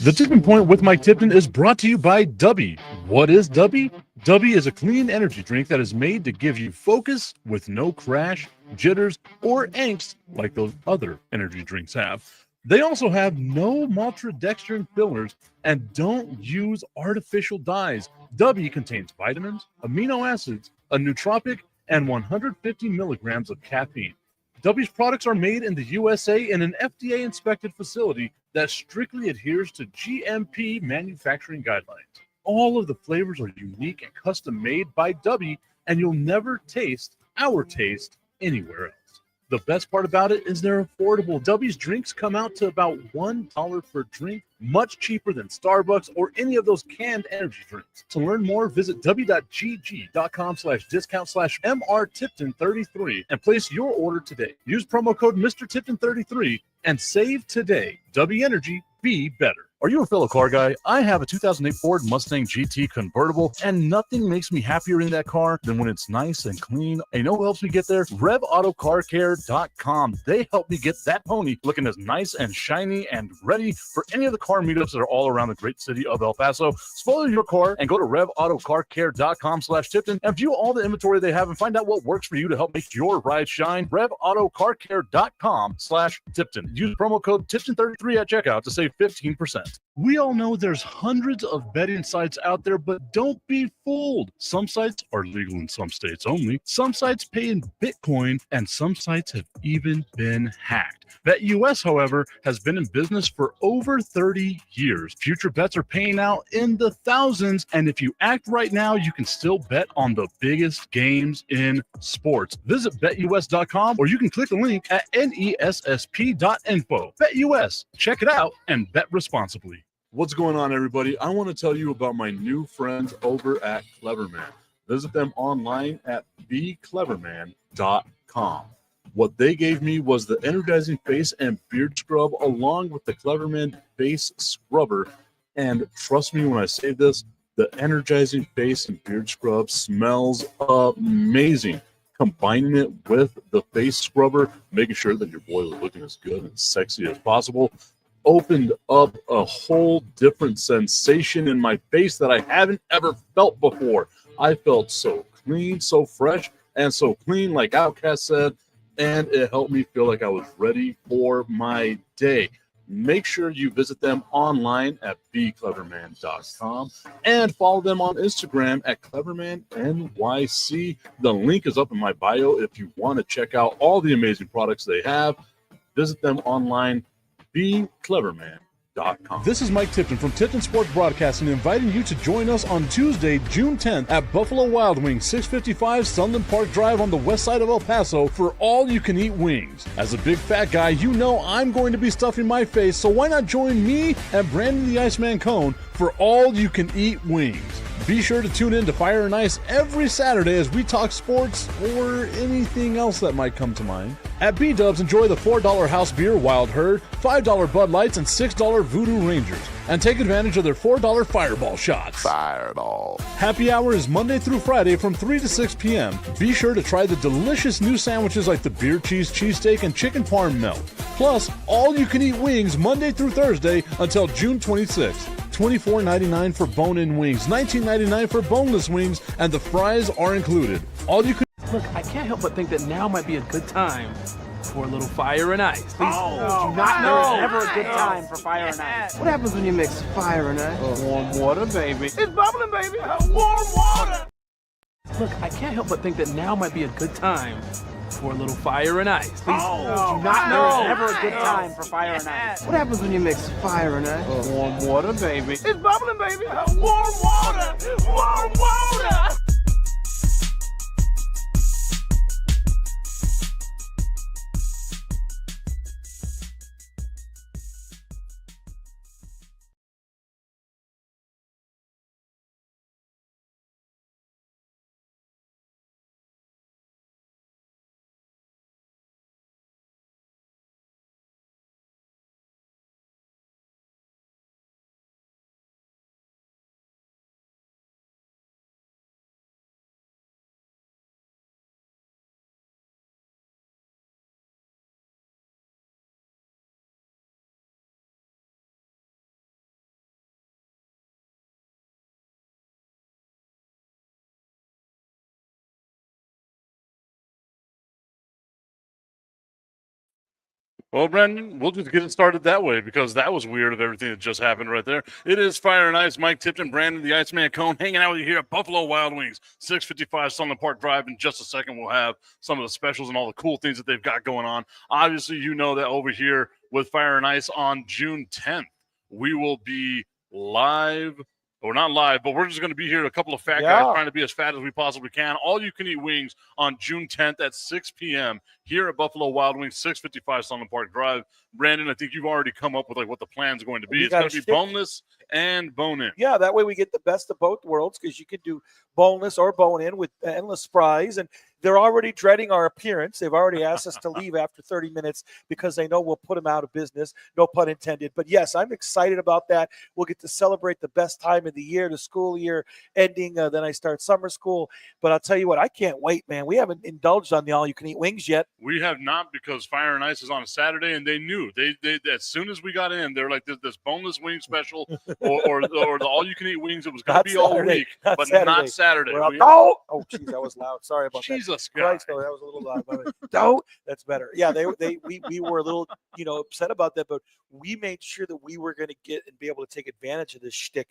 The Tipping Point with Mike Tipton is brought to you by Dubby. What is Dubby? Dubby is a clean energy drink that is made to give you focus with no crash, jitters, or angst like those other energy drinks have. They also have no maltodextrin fillers and don't use artificial dyes. Dubby contains vitamins, amino acids, a nootropic, and 150 milligrams of caffeine. W's products are made in the USA in an FDA inspected facility that strictly adheres to GMP manufacturing guidelines. All of the flavors are unique and custom made by W, and you'll never taste our taste anywhere else. The best part about it is they're affordable. W's drinks come out to about $1 per drink, much cheaper than Starbucks or any of those canned energy drinks. To learn more, visit w.gg.com/mrtipton33 and place your order today. Use promo code MrTipton33 and save today. W Energy, be better. Are you a fellow car guy? I have a 2008 Ford Mustang GT convertible, and nothing makes me happier in that car than when it's nice and clean. And you know who helps me get there? RevAutoCarCare.com. They help me get that pony looking as nice and shiny and ready for any of the car meetups that are all around the great city of El Paso. Spoil your car and go to RevAutoCarCare.com/Tipton and view all the inventory they have and find out what works for you to help make your ride shine. RevAutoCarCare.com/Tipton. Use promo code Tipton33 at checkout to save 15%. We all know there's hundreds of betting sites out there, but don't be fooled. Some sites are legal in some states only. Some sites pay in Bitcoin, and some sites have even been hacked. BetUS, however, has been in business for over 30 years. Future bets are paying out in the thousands, and if you act right now, you can still bet on the biggest games in sports. Visit BetUS.com, or you can click the link at nessp.info. BetUS, check it out and bet responsibly. What's going on, everybody? I want to tell you about my new friends over at Cleverman. Visit them online at thecleverman.com. What they gave me was the energizing face and beard scrub along with the Cleverman face scrubber. And trust me when I say this, the energizing face and beard scrub smells amazing. Combining it with the face scrubber, making sure that your boy was looking as good and sexy as possible, opened up a whole different sensation in my face that I haven't ever felt before. I felt so clean, so fresh, and so clean, like Outcast said, and it helped me feel like I was ready for my day. Make sure you visit them online at thecleverman.com and follow them on Instagram at clevermannyc. The link is up in my bio if you want to check out all the amazing products they have. Visit them online, thecleverman.com. This is Mike Tipton from Tipton Sports Broadcasting, inviting you to join us on Tuesday, June 10th at Buffalo Wild Wings, 655 Sunland Park Drive on the west side of El Paso for all-you-can-eat wings. As a big fat guy, you know I'm going to be stuffing my face, so why not join me and Brandon the Iceman Cone for all-you-can-eat wings? Be sure to tune in to Fire and Ice every Saturday as we talk sports or anything else that might come to mind. At B-Dubs, enjoy the $4 house beer Wild Herd, $5 Bud Lights, and $6 Voodoo Rangers. And take advantage of their $4 Fireball shots. Fireball. Happy hour is Monday through Friday from 3 to 6 p.m. Be sure to try the delicious new sandwiches like the beer cheese cheesesteak and chicken parm melt. Plus, all-you-can-eat wings Monday through Thursday until June 26th. $24.99 for bone-in wings, $19.99 for boneless wings, and the fries are included. All you can. Look, I can't help but think that now might be a good time for a little fire and ice. Please. Do not know it's never a good time for fire and ice. What happens when you mix fire and ice? Warm water, baby. It's bubbling, baby. Warm water. Look, I can't help but think that now might be a good time for a little fire and ice. Please. Do not know it's never a good time for fire and ice. What happens when you mix fire and ice? Warm water, baby. It's bubbling, baby. Warm water. Warm water. Well, Brandon, we'll just get it started that way because that was weird of everything that just happened right there. It is Fire and Ice. Mike Tipton, Brandon, the Iceman Cone, hanging out with you here at Buffalo Wild Wings, 655 Sunland Park Drive. In just a second, we'll have some of the specials and all the cool things that they've got going on. Obviously, you know that over here with Fire and Ice on June 10th, we will be live. We're not live, but we're just going to be here. A couple of fat guys trying to be as fat as we possibly can. All you can eat wings on June 10th at 6 p.m. here at Buffalo Wild Wings, 655 Sunland Park Drive. Brandon, I think you've already come up with what the plan's going to be. It's going to be boneless and bone in. Yeah, that way we get the best of both worlds because you could do boneless or bone in with endless fries. And they're already dreading our appearance. They've already asked us to leave after 30 minutes because they know we'll put them out of business. No pun intended. But yes, I'm excited about that. We'll get to celebrate the best time of the year, the school year ending. Then I start summer school. But I'll tell you what, I can't wait, man. We haven't indulged on the all-you-can-eat wings yet. We have not because Fire and Ice is on a Saturday, and they knew. They as soon as we got in, they're like, this boneless wing special or the all-you-can-eat wings. It was going to be all week, but not Saturday. Oh, geez, that was loud. Sorry about that. Jesus Christ, no, that was a little loud. No, that's better. Yeah, we were a little, upset about that, but we made sure that we were going to get and be able to take advantage of this shtick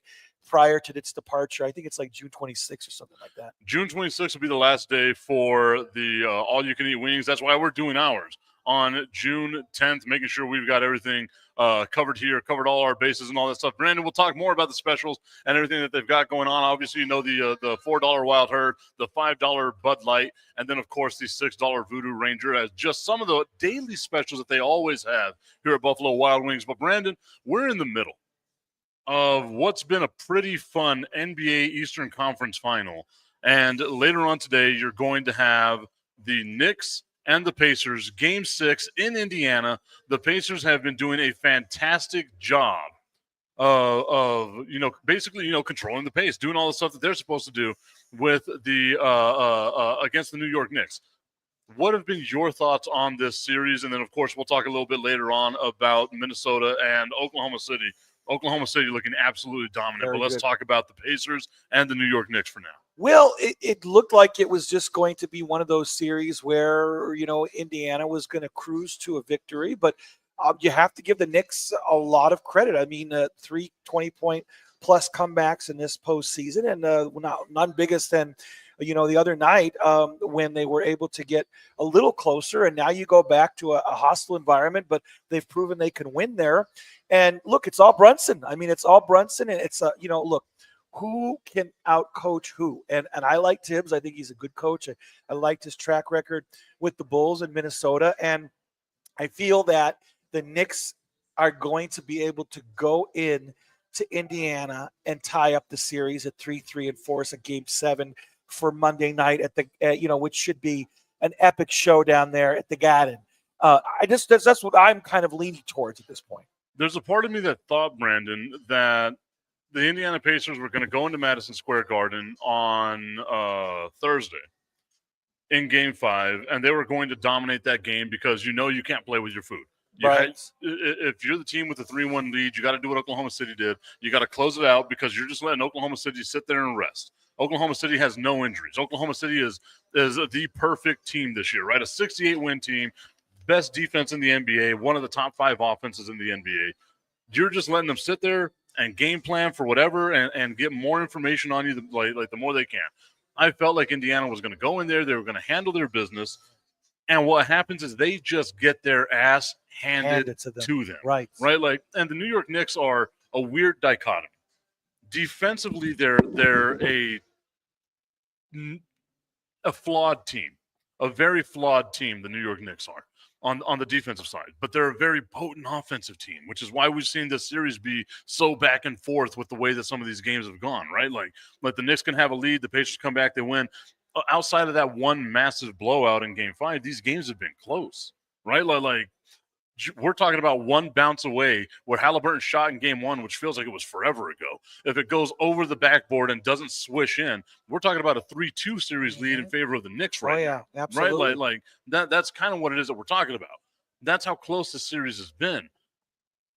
prior to its departure. I think it's like June 26th or something like that. June 26th will be the last day for the all-you-can-eat wings. That's why we're doing ours on June 10th, making sure we've got everything covered here, covered all our bases and all that stuff. Brandon, we'll talk more about the specials and everything that they've got going on. Obviously, the $4 Wild Herd, the $5 Bud Light, and then, of course, the $6 Voodoo Ranger as just some of the daily specials that they always have here at Buffalo Wild Wings. But, Brandon, we're in the middle of what's been a pretty fun NBA Eastern Conference final. And later on today, you're going to have the Knicks and the Pacers, Game 6 in Indiana. The Pacers have been doing a fantastic job of basically, controlling the pace, doing all the stuff that they're supposed to do with the against the New York Knicks. What have been your thoughts on this series? And then, of course, we'll talk a little bit later on about Minnesota and Oklahoma City. Oklahoma City looking absolutely dominant. But let's talk about the Pacers and the New York Knicks for now. Well, it looked like it was just going to be one of those series where, Indiana was going to cruise to a victory. But you have to give the Knicks a lot of credit. I mean, 3 20-point plus comebacks in this postseason, and none biggest than, the other night when they were able to get a little closer. And now you go back to a hostile environment, but they've proven they can win there. And look, it's all Brunson. I mean, it's all Brunson. And it's, look, who can outcoach who? And I like Tibbs. I think he's a good coach. I liked his track record with the Bulls in Minnesota. And I feel that the Knicks are going to be able to go in to Indiana and tie up the series at 3-3 and force a Game 7 for Monday night at the, which should be an epic show down there at the Garden. That's what I'm kind of leaning towards at this point. There's a part of me that thought, Brandon, that the Indiana Pacers were going to go into Madison Square Garden on Thursday in Game 5, and they were going to dominate that game because you can't play with your food. If you're the team with a 3-1 lead, you got to do what Oklahoma City did. You got to close it out because you're just letting Oklahoma City sit there and rest. Oklahoma City has no injuries. Oklahoma City is the perfect team this year, right? A 68-win team, best defense in the NBA, one of the top 5 offenses in the NBA. You're just letting them sit there and game plan for whatever and get more information on you, the more they can. I felt like Indiana was going to go in there. They were going to handle their business. And what happens is they just get their ass handed to them. Right. Like, and the New York Knicks are a weird dichotomy. Defensively, they're a flawed team, a very flawed team. The New York Knicks are on the defensive side, but they're a very potent offensive team, which is why we've seen this series be so back and forth with the way that some of these games have gone. Right, like the Knicks can have a lead, the Pacers come back, they win. Outside of that one massive blowout in Game 5, these games have been close. Right, like we're talking about one bounce away where Halliburton shot in Game 1, which feels like it was forever ago. If it goes over the backboard and doesn't swish in, we're talking about a 3-2 series lead in favor of the Knicks right now. Absolutely. Right? Like that's kind of what it is that we're talking about. That's how close this series has been.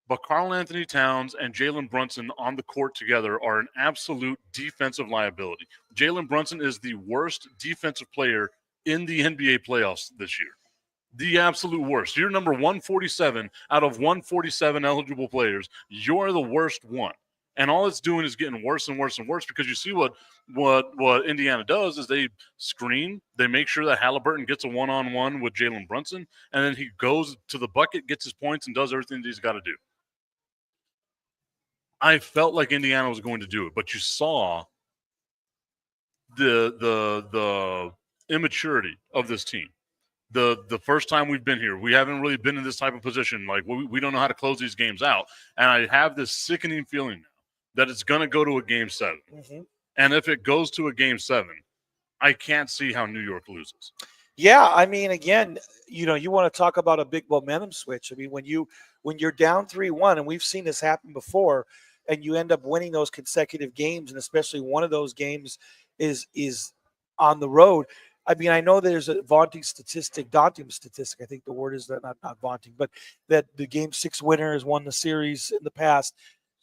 But Karl Anthony Towns and Jalen Brunson on the court together are an absolute defensive liability. Jalen Brunson is the worst defensive player in the NBA playoffs this year. The absolute worst. You're number 147 out of 147 eligible players. You're the worst one. And all it's doing is getting worse and worse and worse because you see what Indiana does is they screen, they make sure that Halliburton gets a one-on-one with Jalen Brunson, and then he goes to the bucket, gets his points, and does everything that he's got to do. I felt like Indiana was going to do it, but you saw the immaturity of this team. The first time we've been here, we haven't really been in this type of position. Like we don't know how to close these games out, and I have this sickening feeling now that it's going to go to a game 7. Mm-hmm. And if it goes to a game 7, I can't see how New York loses. Yeah, I mean, again, you want to talk about a big momentum switch. I mean, when you're down 3-1, and we've seen this happen before, and you end up winning those consecutive games, and especially one of those games is on the road. I mean, I know there's a daunting statistic. I think the word is that not vaunting, but that the game 6 winner has won the series in the past,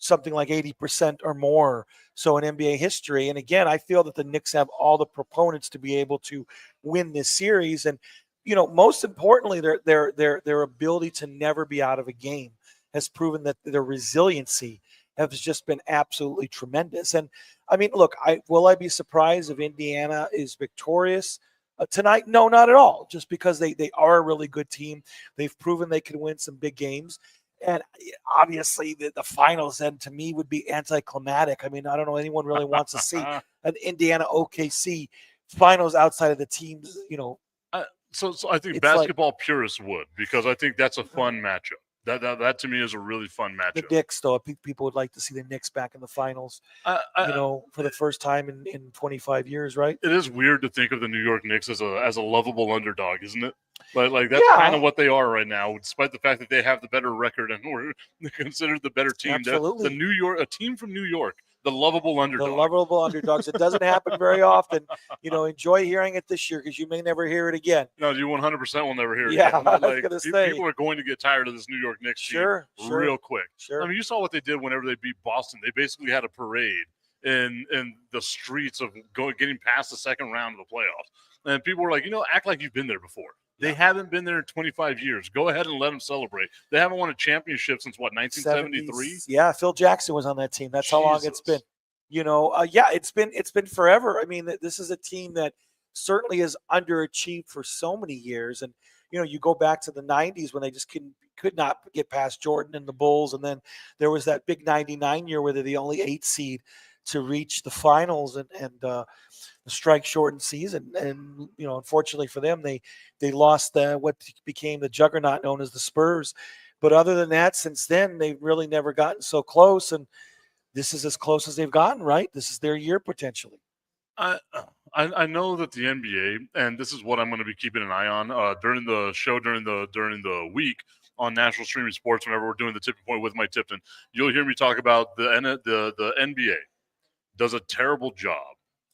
something like 80% or more. So in NBA history. And again, I feel that the Knicks have all the proponents to be able to win this series. And, most importantly, their ability to never be out of a game has proven that their resiliency has just been absolutely tremendous. And I mean, look, will I be surprised if Indiana is victorious tonight? No, not at all. Just because they are a really good team. They've proven they can win some big games. And obviously the finals then to me would be anticlimactic. I mean, I don't know anyone really wants to see an Indiana OKC finals outside of the teams, So I think basketball purists would, because I think that's a fun matchup. That to me is a really fun matchup. The Knicks, though, people would like to see the Knicks back in the finals, for the first time in 25 years, right? It is weird to think of the New York Knicks as a lovable underdog, isn't it? Like that's kind of what they are right now, despite the fact that they have the better record and we're considered the better team. Absolutely. A team from New York, the lovable underdog. The lovable underdogs. It doesn't happen very often. Enjoy hearing it this year because you may never hear it again. No, you 100% will never hear it again. again. I was gonna say. People are going to get tired of this New York Knicks team real quick. Sure. I mean, you saw what they did whenever they beat Boston. They basically had a parade in the streets of getting past the second round of the playoffs. And people were like, act like you've been there before. They haven't been there in 25 years. Go ahead and let them celebrate. They haven't won a championship since, 1973? Yeah, Phil Jackson was on that team. That's how long it's been. It's been forever. I mean, this is a team that certainly has underachieved for so many years. And, you go back to the 90s when they just could not get past Jordan and the Bulls. And then there was that big 99 year where they're the only 8 seed to reach the finals and the strike shortened season. And, unfortunately for them, they lost what became the juggernaut known as the Spurs. But other than that, since then, they've really never gotten so close. And this is as close as they've gotten, right? This is their year potentially. I know that the NBA, and this is what I'm going to be keeping an eye on during the show, during the week on National Streaming Sports, whenever we're doing the tipping point with Mike Tipton, you'll hear me talk about the NBA does a terrible job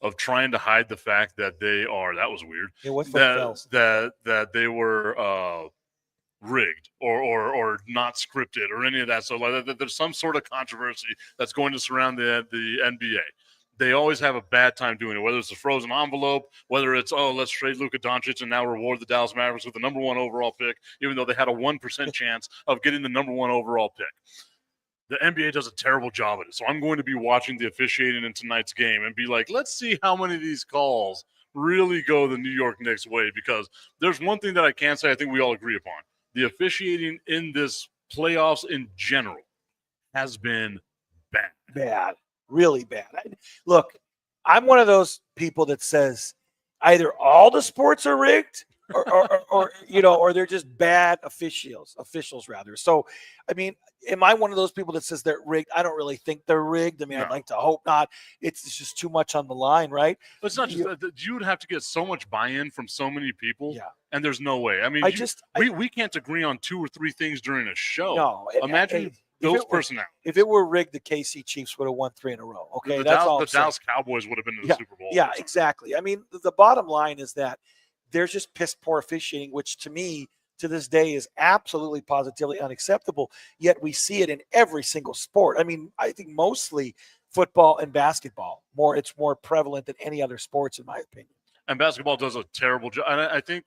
of trying to hide the fact that they are. That was weird. Yeah, what that they were rigged or not scripted or any of that. So there's some sort of controversy that's going to surround the NBA. They always have a bad time doing it, whether it's a frozen envelope, whether it's, let's trade Luka Doncic and now reward the Dallas Mavericks with the number 1 overall pick, even though they had a 1% chance of getting the number 1 overall pick. The NBA does a terrible job at it. So I'm going to be watching the officiating in tonight's game and be like, let's see how many of these calls really go the New York Knicks way, because there's one thing that I can say I think we all agree upon. The officiating in this playoffs in general has been bad. Bad. Really bad. Look, I'm one of those people that says either all the sports are rigged or they're just bad officials rather. So, I mean, am I one of those people that says they're rigged? I don't really think they're rigged. I mean, I'd like to hope not. It's just too much on the line, right? But it's not just that. You would have to get so much buy-in from so many people. Yeah. And there's no way. I mean, we can't agree on 2 or 3 things during a show. No. Imagine those personalities. If it were rigged, the KC Chiefs would have won 3 in a row. Okay, the Dallas Cowboys would have been to the Super Bowl. Yeah, exactly. I mean, the bottom line is that there's just piss poor officiating, which to me, to this day, is absolutely positively unacceptable. Yet we see it in every single sport. I mean, I think mostly football and basketball. It's more prevalent than any other sports, in my opinion. And basketball does a terrible job. And I think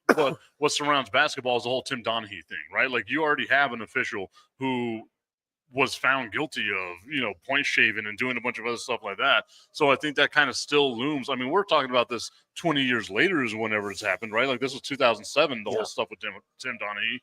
what surrounds basketball is the whole Tim Donaghy thing, right? Like, you already have an official who was found guilty of, point shaving and doing a bunch of other stuff like that. So I think that kind of still looms. I mean, we're talking about this 20 years later is whenever it's happened, right? Like, this was 2007, the whole stuff with Tim Donaghy.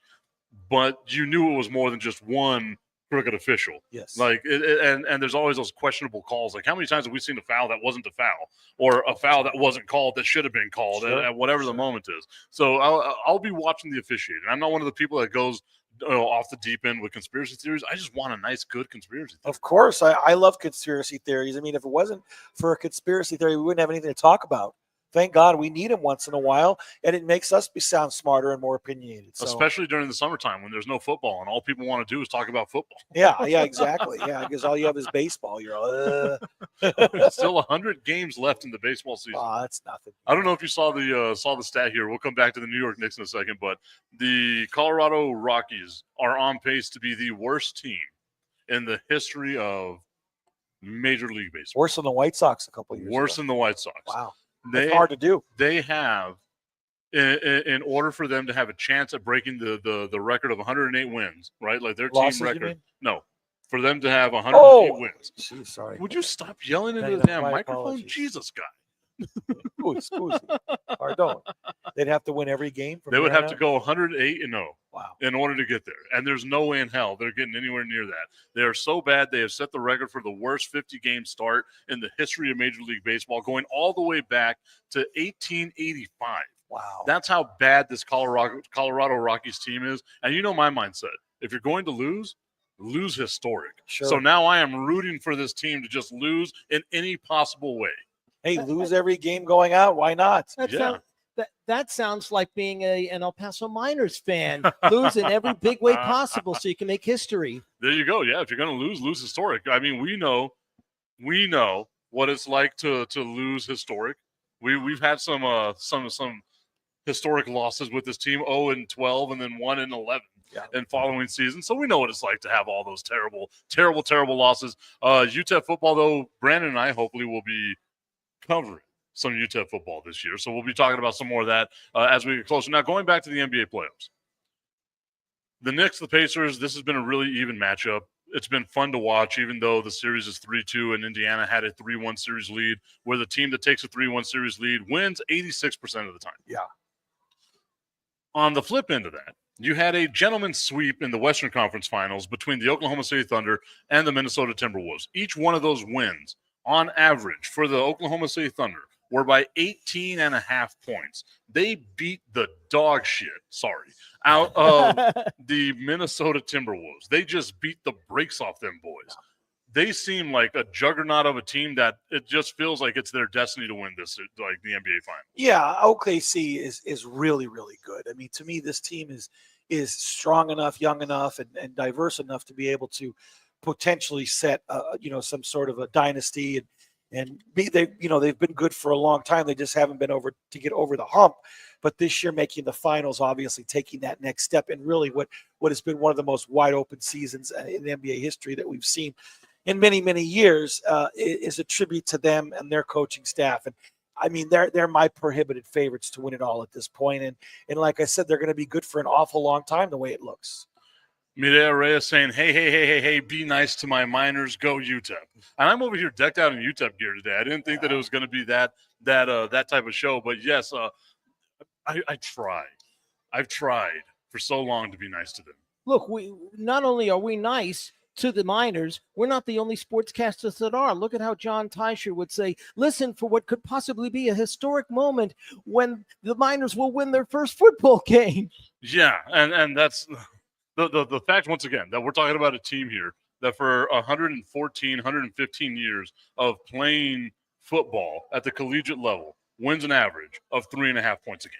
But you knew it was more than just one crooked official. Yes. Like, and there's always those questionable calls. Like, how many times have we seen a foul that wasn't a foul, or a foul that wasn't called that should have been called at whatever the moment is? So I'll be watching the officiating. I'm not one of the people that goes off the deep end with conspiracy theories. I just want a nice, good conspiracy theory. Of course, I love conspiracy theories. I mean, if it wasn't for a conspiracy theory, we wouldn't have anything to talk about. Thank God we need them once in a while, and it makes us sound smarter and more opinionated. So. Especially during the summertime when there's no football and all people want to do is talk about football. Yeah, exactly. Yeah, because all you have is baseball. You're all, Still 100 games left in the baseball season. Oh, that's nothing. I don't know if you saw the stat here. We'll come back to the New York Knicks in a second, but the Colorado Rockies are on pace to be the worst team in the history of Major League Baseball. Worse than the White Sox a couple years ago. Worse than the White Sox. Wow. That's hard to do. They have, in order for them to have a chance at breaking the record of 108 wins, right? Like their Losses, team you record. mean? No, for them to have 108 wins. Geez, sorry. Would you stop yelling into No, the damn my microphone? apologies. Jesus, guy. Scusi. Pardon. They'd have to win every game. They would have to go 108-0. Wow. In order to get there. And there's no way in hell they're getting anywhere near that. They are so bad, they have set the record for the worst 50-game start in the history of Major League Baseball, going all the way back to 1885. Wow. That's how bad this Colorado Rockies team is. And you know my mindset. If you're going to lose historic. Sure. So now I am rooting for this team to just lose in any possible way. Hey, lose every game going out. Why not? That sounds like being an El Paso Miners fan, lose in every big way possible so you can make history. There you go. Yeah, if you're going to lose historic. I mean, we know what it's like to lose historic. We've had some historic losses with this team, 0-12, and then 1-11 in following seasons. So we know what it's like to have all those terrible losses. UTEP football, though, Brandon and I hopefully will be covering some UTEP football this year. So we'll be talking about some more of that as we get closer. Now, going back to the NBA playoffs. The Knicks, the Pacers, this has been a really even matchup. It's been fun to watch, even though the series is 3-2 and Indiana had a 3-1 series lead, where the team that takes a 3-1 series lead wins 86% of the time. Yeah. On the flip end of that, you had a gentleman's sweep in the Western Conference Finals between the Oklahoma City Thunder and the Minnesota Timberwolves. Each one of those wins, on average, for the Oklahoma City Thunder, were by 18.5 points. They beat the dog shit, out of the Minnesota Timberwolves. They just beat the brakes off them boys. They seem like a juggernaut of a team that it just feels like it's their destiny to win this, like the NBA Finals. Yeah, OKC is really, really good. I mean, to me, this team is strong enough, young enough, and diverse enough to be able to potentially set some sort of a dynasty and they've been good for a long time. They just haven't been able to get over the hump. But this year, making the finals, obviously taking that next step, and really what has been one of the most wide open seasons in NBA history that we've seen in many, many years is a tribute to them and their coaching staff. And I mean, they're my prohibited favorites to win it all at this point. And like I said, they're going to be good for an awful long time the way it looks. Mireya Reyes saying, hey, be nice to my Miners, go UTEP. And I'm over here decked out in UTEP gear today. I didn't think that it was going to be that type of show. But, yes, I tried. I've tried for so long to be nice to them. Look, we not only are we nice to the Miners, we're not the only sportscasters that are. Look at how John Teicher would say, listen for what could possibly be a historic moment when the Miners will win their first football game. Yeah, and that's – The fact, once again, that we're talking about a team here that for 115 years of playing football at the collegiate level wins an average of 3.5 points a game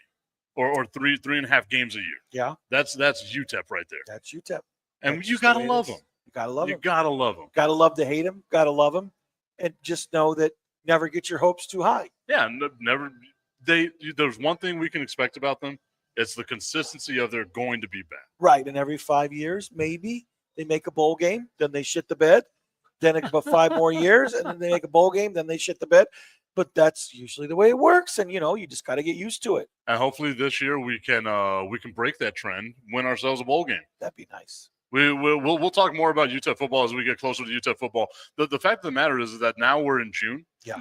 or 3.5 games a year. Yeah. That's UTEP right there. That's UTEP. And that's you got to love them. You got to love them. You got to love them. Got to love to hate them. Got to love them. And just know that never get your hopes too high. Yeah, never. There's one thing we can expect about them. It's the consistency of they're going to be bad. Right. And every 5 years, maybe they make a bowl game, then they shit the bed. Then about 5 more years, and then they make a bowl game, then they shit the bed. but that's usually the way it works, and you just got to get used to it. And hopefully this year we can break that trend, win ourselves a bowl game. That'd be nice. We'll talk more about UTEP football as we get closer to UTEP football. The fact of the matter is that now we're in June. Yeah,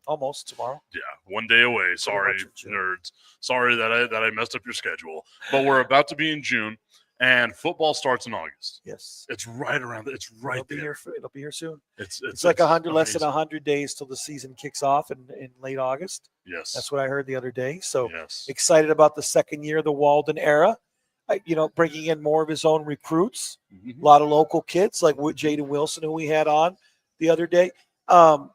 almost tomorrow. Yeah, 1 day away. Sorry, nerds. Sorry that I messed up your schedule. But we're about to be in June, and football starts in August. Yes, it's right around. It's right there. It'll be here soon. It's like 100 less than 100 days till the season kicks off in late August. Yes, that's what I heard the other day. So yes. Excited about the second year of the Walden era. Bringing in more of his own recruits, a lot of local kids like Jaden Wilson, who we had on the other day. I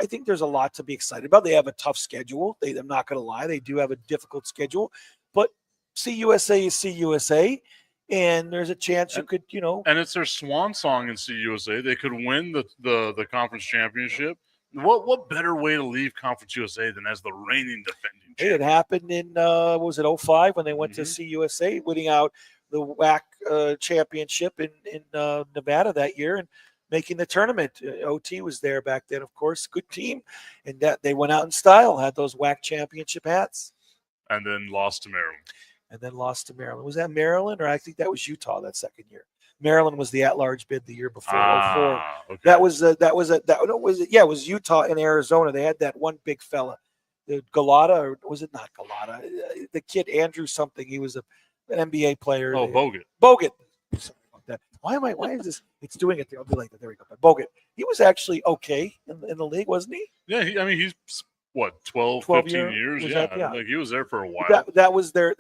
think there's a lot to be excited about. They have a tough schedule. I'm not going to lie. They do have a difficult schedule, but CUSA is CUSA, and there's a chance you could. And it's their swan song in CUSA. They could win the conference championship. What better way to leave Conference USA than as the reigning defending champion? It happened in, what was it, 05 when they went to CUSA, winning out the WAC championship in Nevada that year and making the tournament. OT was there back then, of course. Good team. And that they went out in style, had those WAC championship hats. And then lost to Maryland. Was that Maryland? Or I think that was Utah that second year. Maryland was the at-large bid the year before. 04. Okay. That was Utah and Arizona. They had that one big fella, the Galata, or was it not Galata? The kid Andrew something. He was an NBA player. Oh, Bogut. Sorry about that. Why is this? It's doing it. I'll be like that. There we go. But Bogut. He was actually okay in the league, wasn't he? Yeah. He's what 12 15 years. Yeah. Like he was there for a while. That was their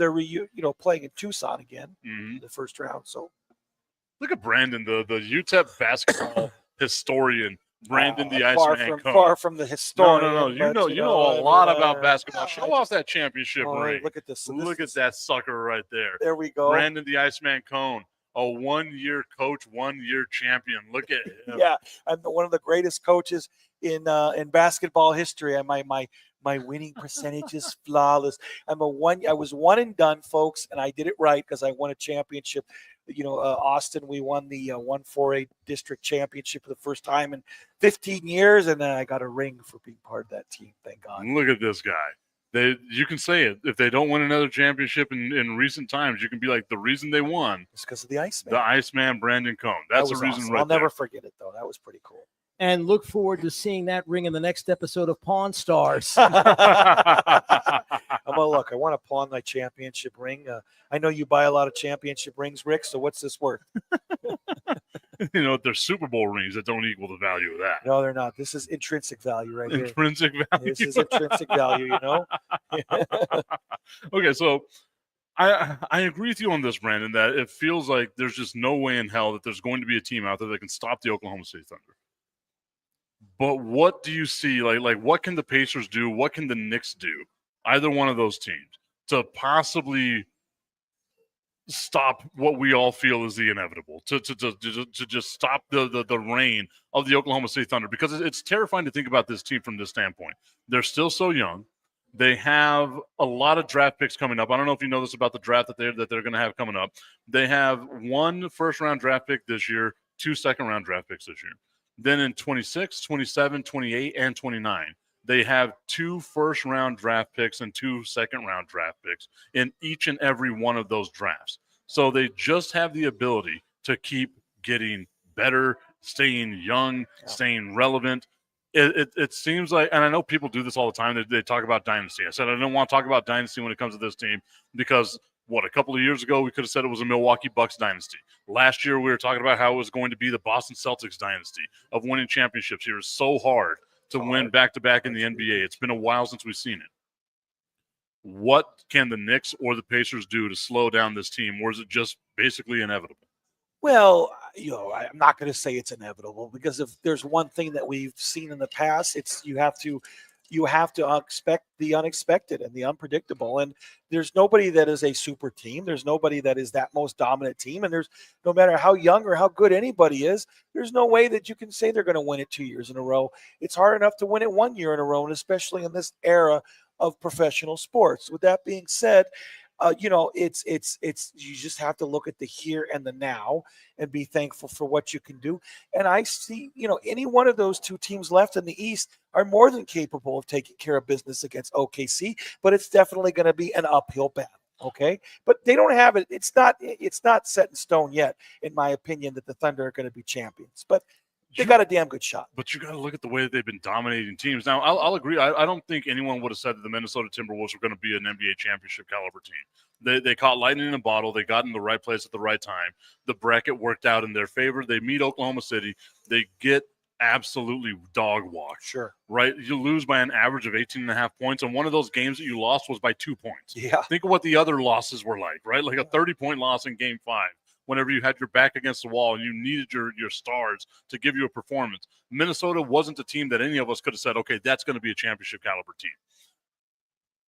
playing in Tucson again in the first round. So. Look at Brandon, the UTEP basketball historian, Brandon the Iceman. Far from the historian. No. You know a lot about basketball. Show off that championship ring. Look at this. Look at that sucker right there. There we go. Brandon the Iceman Cone, a 1-year coach, 1-year champion. Look at him. Yeah, I'm one of the greatest coaches in basketball history. My winning percentage is flawless. I was one and done, folks, and I did it right because I won a championship. Austin, we won the 148 district championship for the first time in 15 years, and then I got a ring for being part of that team. Thank God. Look at this guy. You can say it. If they don't win another championship in recent times, you can be like, the reason they won is because of the Iceman. The Iceman, Brandon Cone. That's the reason, awesome. right I'll there. never forget it, though. That was pretty cool. And look forward to seeing that ring in the next episode of Pawn Stars. Well, look, I want to pawn my championship ring. I know you buy a lot of championship rings, Rick, so what's this worth? There's Super Bowl rings that don't equal the value of that. No, they're not. This is intrinsic value right here. Intrinsic value. This is intrinsic value, Okay, so I agree with you on this, Brandon, that it feels like there's just no way in hell that there's going to be a team out there that can stop the Oklahoma State Thunder. But what do you see? Like what can the Pacers do? What can the Knicks do? Either one of those teams to possibly stop what we all feel is the inevitable, to just stop the reign of the Oklahoma State Thunder, because it's terrifying to think about this team from this standpoint. They're still so young. They have a lot of draft picks coming up. I don't know if you know this about the draft that they're going to have coming up. They have 1 first-round draft pick this year, 2 second-round draft picks this year. Then in 26, 27, 28, and 29, they have 2 first-round draft picks and 2 second-round draft picks in each and every one of those drafts. So they just have the ability to keep getting better, staying young, staying relevant. It seems like, and I know people do this all the time, they talk about dynasty. I said I don't want to talk about dynasty when it comes to this team because – a couple of years ago, we could have said it was a Milwaukee Bucks dynasty. Last year, we were talking about how it was going to be the Boston Celtics dynasty of winning championships. It was so hard to win back-to-back in the NBA. It's been a while since we've seen it. What can the Knicks or the Pacers do to slow down this team, or is it just basically inevitable? Well, I'm not going to say it's inevitable, because if there's one thing that we've seen in the past, it's you have to expect the unexpected and the unpredictable. And there's nobody that is a super team. There's nobody that is that most dominant team. And there's, no matter how young or how good anybody is, there's no way that you can say they're going to win it 2 years in a row. It's hard enough to win it 1 year in a row, and especially in this era of professional sports. With that being said, it's you just have to look at the here and the now and be thankful for what you can do. And I see, any one of those two teams left in the East are more than capable of taking care of business against OKC, but it's definitely going to be an uphill battle. Okay, but they don't have it. It's not set in stone yet, in my opinion, that the Thunder are going to be champions. But they got a damn good shot. But you got to look at the way that they've been dominating teams. Now, I'll agree. I don't think anyone would have said that the Minnesota Timberwolves were going to be an NBA championship caliber team. They caught lightning in a bottle. They got in the right place at the right time. The bracket worked out in their favor. They meet Oklahoma City. They get absolutely dog walked. Sure. Right? You lose by an average of 18.5 points, and one of those games that you lost was by 2 points. Yeah. Think of what the other losses were like, right? Like a 30-point loss in Game 5. Whenever you had your back against the wall and you needed your stars to give you a performance. Minnesota wasn't a team that any of us could have said, okay, that's going to be a championship caliber team.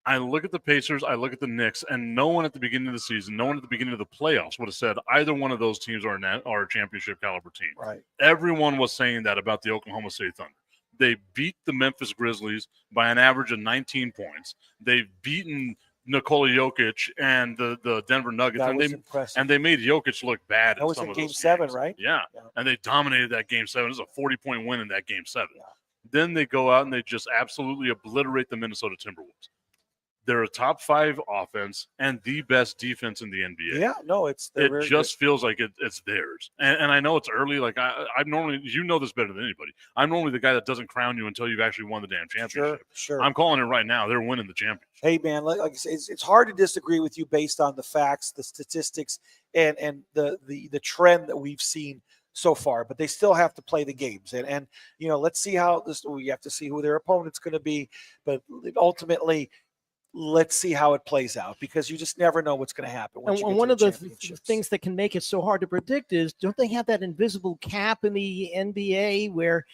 I look at the Pacers, I look at the Knicks, and no one at the beginning of the season, no one at the beginning of the playoffs would have said either one of those teams are a championship caliber team. Right. Everyone was saying that about the Oklahoma City Thunder. They beat the Memphis Grizzlies by an average of 19 points. They've beaten Nikola Jokic and the Denver Nuggets, and they made Jokic look bad. That was in Game 7, right? Yeah, and they dominated that Game 7. It was a 40-point win in that Game 7. Yeah. Then they go out and they just absolutely obliterate the Minnesota Timberwolves. They're a top 5 offense and the best defense in the NBA. Yeah, no, it just feels like it's theirs. And I know it's early. Like I'm normally, this better than anybody. I'm normally the guy that doesn't crown you until you've actually won the damn championship. Sure. I'm calling it right now. They're winning the championship. Hey man, like I say, it's hard to disagree with you based on the facts, the statistics, and the trend that we've seen so far. But they still have to play the games, and let's see how this. We have to see who their opponent's going to be, but ultimately, let's see how it plays out, because you just never know what's going to happen. And one of the things that can make it so hard to predict is, don't they have that invisible cap in the NBA where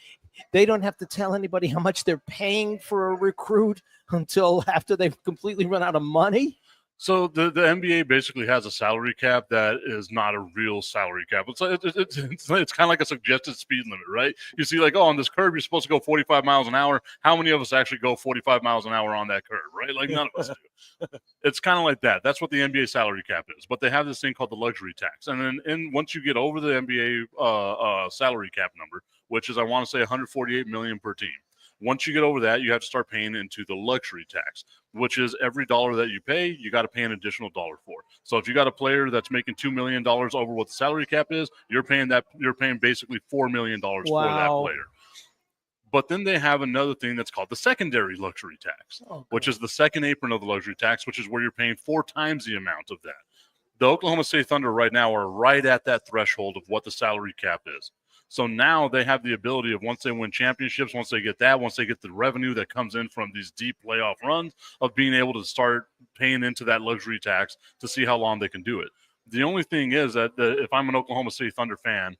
they don't have to tell anybody how much they're paying for a recruit until after they've completely run out of money? So the NBA basically has a salary cap that is not a real salary cap. It's kind of like a suggested speed limit, right? You see, like, on this curve, you're supposed to go 45 miles an hour. How many of us actually go 45 miles an hour on that curve, right? Like, none of us do. It's kind of like that. That's what the NBA salary cap is. But they have this thing called the luxury tax. And then once you get over the NBA salary cap number, which is, I want to say, $148 million per team. Once you get over that, you have to start paying into the luxury tax, which is every dollar that you pay, you got to pay an additional dollar for. So if you got a player that's making $2 million over what the salary cap is, you're paying basically $4 million for that player. But then they have another thing that's called the secondary luxury tax, which is the second apron of the luxury tax, which is where you're paying 4 times the amount of that. The Oklahoma City Thunder right now are right at that threshold of what the salary cap is. So now they have the ability of, once they win championships, once they get the revenue that comes in from these deep playoff runs, of being able to start paying into that luxury tax to see how long they can do it. The only thing is that if I'm an Oklahoma City Thunder fan,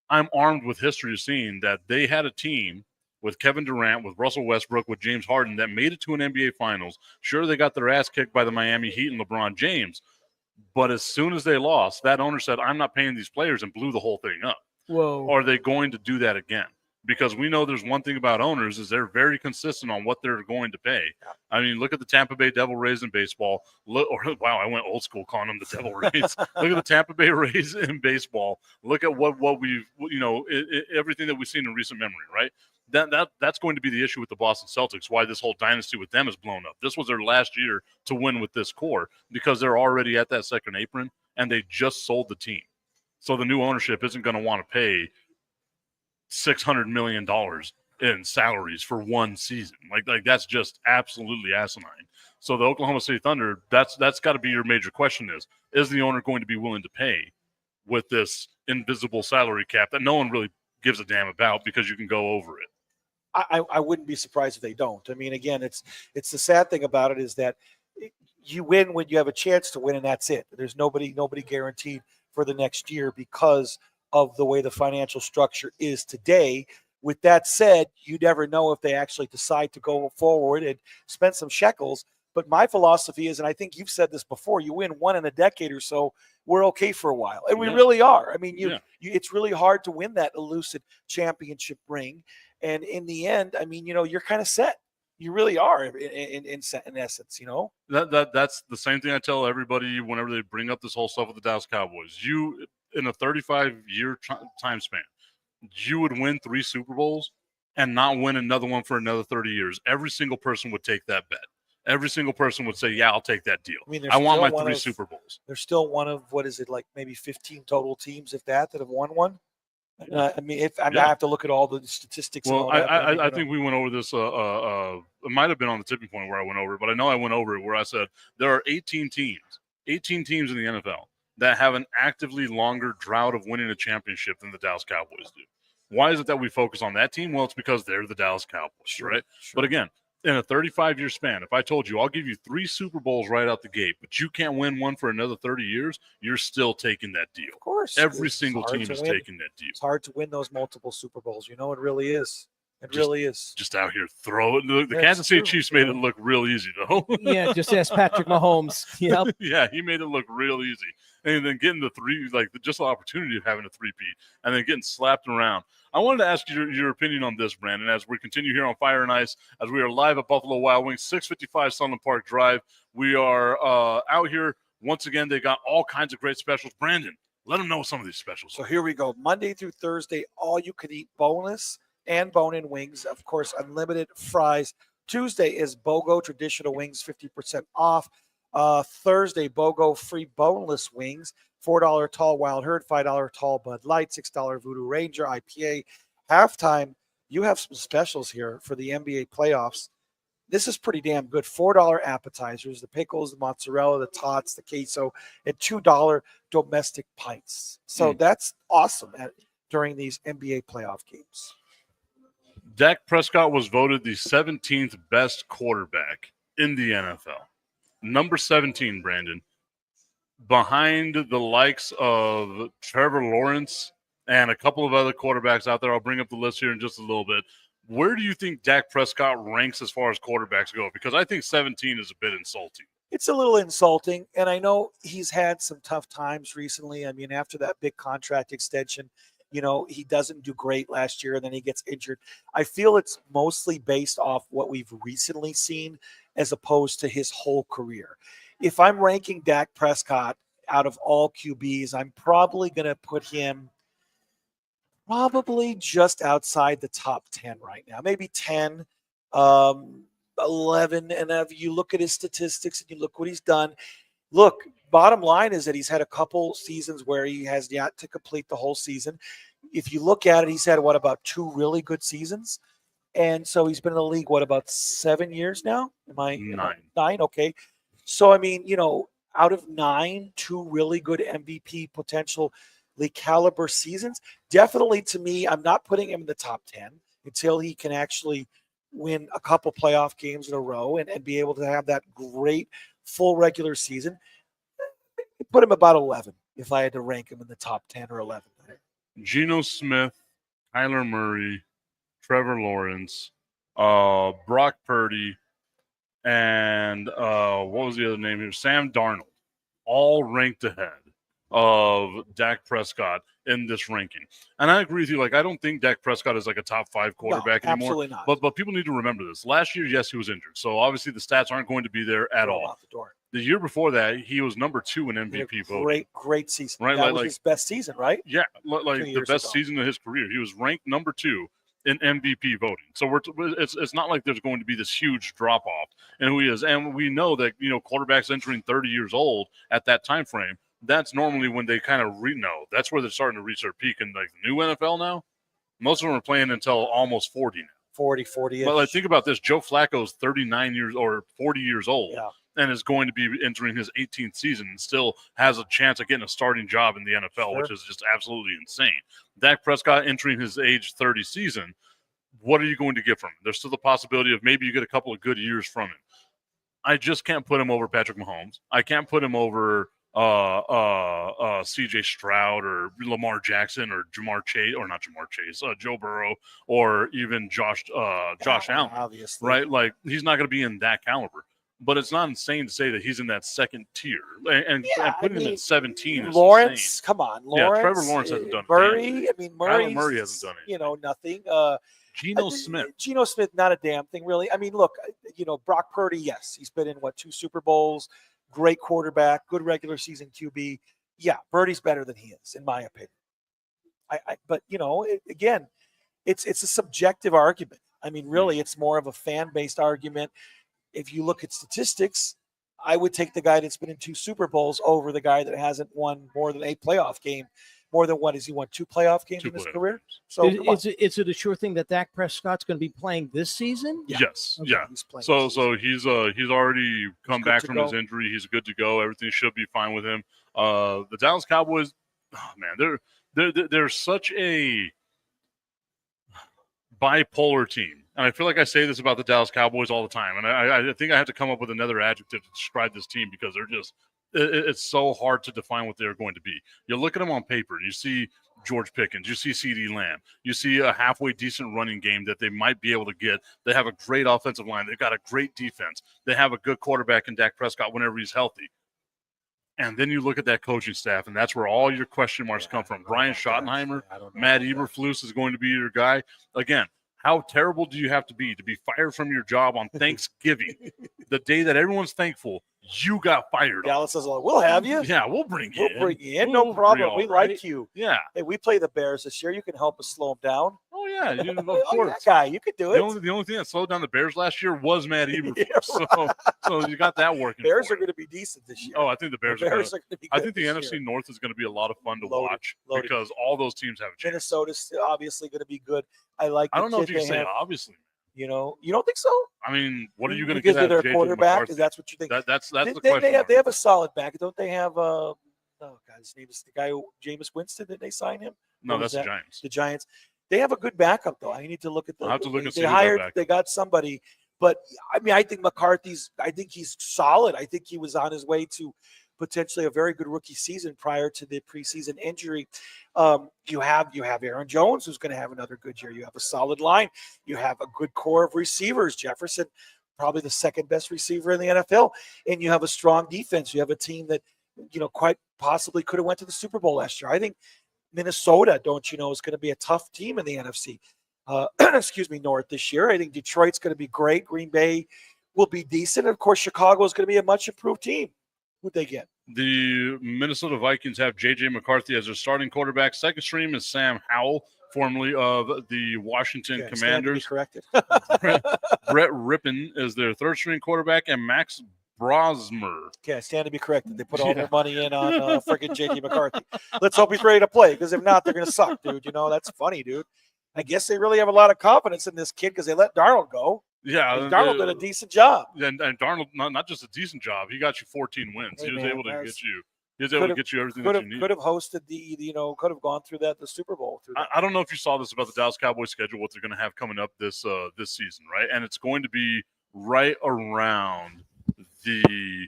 I'm armed with history of seeing that they had a team with Kevin Durant, with Russell Westbrook, with James Harden that made it to an NBA Finals. Sure, they got their ass kicked by the Miami Heat and LeBron James, but as soon as they lost, that owner said, I'm not paying these players, and blew the whole thing up. Whoa. Are they going to do that again? Because we know there's one thing about owners is they're very consistent on what they're going to pay. I mean, look at the Tampa Bay Devil Rays in baseball. Wow, I went old school calling them the Devil Rays. Look at the Tampa Bay Rays in baseball. Look at what we've, everything that we've seen in recent memory, right? That's going to be the issue with the Boston Celtics, why this whole dynasty with them is blown up. This was their last year to win with this core, because they're already at that second apron and they just sold the team. So the new ownership isn't going to want to pay $600 million in salaries for one season. Like that's just absolutely asinine. So the Oklahoma City Thunder, that's got to be your major question is the owner going to be willing to pay with this invisible salary cap that no one really gives a damn about, because you can go over it? I wouldn't be surprised if they don't. I mean, again, it's the sad thing about it is that you win when you have a chance to win, and that's it. There's nobody guaranteed for the next year because of the way the financial structure is today. With that said, you never know if they actually decide to go forward and spend some shekels. But my philosophy is, and I think you've said this before, you win one in a decade or so, we're okay for a while. And we really are. I mean, it's really hard to win that elusive championship ring. And in the end, I mean, you're kind of set. You really are in essence, you know. That's the same thing I tell everybody whenever they bring up this whole stuff with the Dallas Cowboys. You, in a 35-year time span, you would win 3 Super Bowls and not win another one for another 30 years. Every single person would take that bet. Every single person would say, yeah, I'll take that deal. I mean, I want my 3 Super Bowls. They're still one of, what is it, like maybe 15 total teams, if that have won one. I mean, I have to look at all the statistics. Well, and all that, I think we went over this. It might have been on the tipping point where I went over it, but I know I went over it where I said there are 18 teams in the NFL that have an actively longer drought of winning a championship than the Dallas Cowboys do. Why is it that we focus on that team? Well, it's because they're the Dallas Cowboys, right? Sure. But again, in a 35-year span, if I told you I'll give you 3 Super Bowls right out the gate, but you can't win one for another 30 years, you're still taking that deal. Of course. Every single team is taking that deal. It's hard to win those multiple Super Bowls. You know, it really is. It really is. Just out here throwing. The Kansas City Chiefs made it look real easy, though. Yeah, just ask Patrick Mahomes. Yep. Yeah, he made it look real easy. And then getting the 3, just the opportunity of having a 3-peat, and then getting slapped around. I wanted to ask you your opinion on this, Brandon, as we continue here on Fire and Ice, as we are live at Buffalo Wild Wings, 655 Sunland Park Drive. We are out here. Once again, they got all kinds of great specials. Brandon, let them know some of these specials. So here we go. Monday through Thursday, all you can eat boneless and bone-in wings. Of course, unlimited fries. Tuesday is BOGO traditional wings, 50% off. Thursday, BOGO free boneless wings, $4 tall Wild Herd, $5 tall Bud Light, $6 Voodoo Ranger IPA. Halftime, you have some specials here for the NBA playoffs. This is pretty damn good. $4 appetizers, the pickles, the mozzarella, the tots, the queso, and $2 domestic pints. So that's awesome during these NBA playoff games. Dak Prescott was voted the 17th best quarterback in the NFL. Number 17, Brandon, behind the likes of Trevor Lawrence and a couple of other quarterbacks out there. I'll bring up the list here in just a little bit. Where do you think Dak Prescott ranks as far as quarterbacks go? Because I think 17 is a bit insulting. It's a little insulting, and I know he's had some tough times recently. I mean, after that big contract extension, you know, he doesn't do great last year, and then he gets injured. I feel it's mostly based off what we've recently seen as opposed to his whole career. If I'm ranking Dak Prescott out of all QBs, I'm probably going to put him probably just outside the top 10 right now, maybe 10, 11. And if you look at his statistics and you look what he's done, look, bottom line is that he's had a couple seasons where he has yet to complete the whole season. If you look at it, he's had, about 2 really good seasons? And so he's been in the league, about 7 years now? Am I 9? 9, okay. So, I mean, out of 9, 2 really good MVP potentially caliber seasons. Definitely, to me, I'm not putting him in the top 10 until he can actually win a couple playoff games in a row and be able to have that great full regular season. I'd put him about 11 if I had to rank him in the top 10 or 11. Geno Smith, Kyler Murray, Trevor Lawrence, Brock Purdy, and what was the other name here? Sam Darnold, all ranked ahead of Dak Prescott in this ranking. And I agree with you. I don't think Dak Prescott is a top 5 quarterback anymore. Absolutely not. But people need to remember this. Last year, yes, he was injured. So obviously the stats aren't going to be there at all. Out the door. The year before that, he was number 2 in MVP voting. Great season. Right, that was his best season, right? Yeah, the best season of his career. He was ranked number 2 in MVP voting. So it's not like there's going to be this huge drop off in who he is. And we know that quarterbacks entering 30 years old at that time frame, that's normally when they kind of that's where they're starting to reach their peak in the new NFL now. Most of them are playing until almost 40 now. 40. But think about this: Joe Flacco's 39 years or 40 years old. Yeah. And is going to be entering his 18th season and still has a chance of getting a starting job in the NFL, which is just absolutely insane. Dak Prescott entering his age 30 season, what are you going to get from him? There's still the possibility of maybe you get a couple of good years from him. I just can't put him over Patrick Mahomes. I can't put him over CJ Stroud or Lamar Jackson or Joe Burrow, or even Josh Allen. Obviously. Right? He's not going to be in that caliber. But it's not insane to say that he's in that second tier. And putting him at 17 is Lawrence, insane. come on. Lawrence. Yeah, Trevor Lawrence hasn't done Murray. anything. I mean, Murray hasn't done anything. Nothing. Geno Smith. Geno Smith, not a damn thing, really. I mean, look, Brock Purdy, yes, he's been in, 2 Super Bowls, great quarterback, good regular season QB. Yeah, Purdy's better than he is, in my opinion. But, again, it's a subjective argument. I mean, really, it's more of a fan-based argument. If you look at statistics, I would take the guy that's been in 2 Super Bowls over the guy that hasn't won more than a playoff game. More than what? Has he won 2 playoff games in his career? So is it a sure thing that Dak Prescott's going to be playing this season? Yeah. Yes, Okay, yeah. he's playing So this season. he's already come He's good back to from go. his injury. He's good to go. Everything should be fine with him. The Dallas Cowboys, oh man, they're such a bipolar team. And I feel like I say this about the Dallas Cowboys all the time. And I think I have to come up with another adjective to describe this team because they're just it's so hard to define what they're going to be. You look at them on paper, you see George Pickens, you see CeeDee Lamb, you see a halfway decent running game that they might be able to get. They have a great offensive line. They've got a great defense. They have a good quarterback in Dak Prescott whenever he's healthy. And then you look at that coaching staff, and that's where all your question marks come from. Brian Schottenheimer, Matt Eberflus is going to be your guy. Again, how terrible do you have to be fired from your job on Thanksgiving, the day that everyone's thankful you got fired? Dallas says, "We'll have you. Yeah, we'll bring you in. We'll bring you in. No problem. We like you. Yeah. Hey, we play the Bears this year. You can help us slow them down. Oh, yeah. Of Oh, course. that guy, you could do it. The only thing that slowed down the Bears last year was Matt Eberflus. Yeah, So you got that working. Bears for are you. going to be decent this year. Oh, I think the Bears, are going to to be I good think the this NFC year. North is going to be a lot of fun to Loaded, watch loaded. because all those teams have a chance. Minnesota's obviously going to be good. I like. I don't know if you can can say obviously. You don't think so? I mean, what are you going to because get of out of their JJ quarterback? McCarthy? Is that's what you think? That's the they question. have a solid back. Don't they have? Oh God, his name is the guy Jameis Winston. Did they sign him? No, Or was that's the that Giants. The Giants. They have a good backup though. I need to look at the. I'll have to look and see They who their hired. backup They got somebody, but I mean, I think McCarthy's. I think he's solid. I think he was on his way to potentially a very good rookie season prior to the preseason injury. You have Aaron Jones, who's going to have another good year. You have a solid line. You have a good core of receivers. Jefferson, probably the second best receiver in the NFL, and you have a strong defense. You have a team that quite possibly could have went to the Super Bowl last year. I think Minnesota, is going to be a tough team in the NFC. North this year. I think Detroit's going to be great. Green Bay will be decent. And of course, Chicago is going to be a much improved team. Who'd they get? The Minnesota Vikings have J.J. McCarthy as their starting quarterback. Second string is Sam Howell, formerly of the Washington Commanders. Corrected. Brett Rippon is their third string quarterback, and Max Brosmer. Okay, I stand to be corrected. They put all their money in on freaking J.J. McCarthy. Let's hope he's ready to play, because if not, they're going to suck, dude. That's funny, dude. I guess they really have a lot of confidence in this kid because they let Darnold go. Yeah, Darnold did a decent job. And Darnold, not just a decent job, he got you 14 wins. Hey, he was man, able to get you. He was able to get you everything that you need. Could have hosted could have gone through the Super Bowl. I don't know if you saw this about the Dallas Cowboys schedule, what they're going to have coming up this season, right? And it's going to be right around the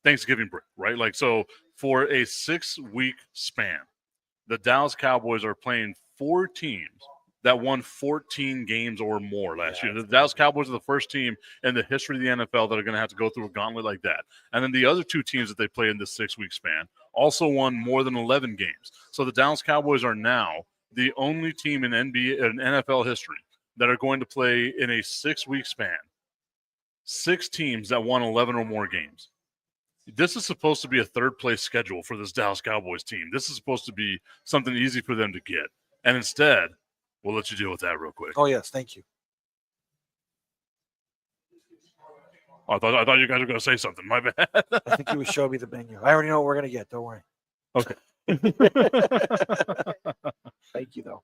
Thanksgiving break, right? Like, so for a 6-week span, the Dallas Cowboys are playing 4 teams that won 14 games or more last year. The Dallas Cowboys are the first team in the history of the NFL that are going to have to go through a gauntlet like that. And then the other 2 teams that they play in this 6-week span also won more than 11 games. So the Dallas Cowboys are now the only team in NFL history that are going to play in a 6-week span 6 teams that won 11 or more games. This is supposed to be a third-place schedule for this Dallas Cowboys team. This is supposed to be something easy for them to get. And instead, we'll let you deal with that real quick. Oh, yes. Thank you. I thought you guys were going to say something. My bad. I think you would show me the menu. I already know what we're going to get. Don't worry. Okay. Thank you, though.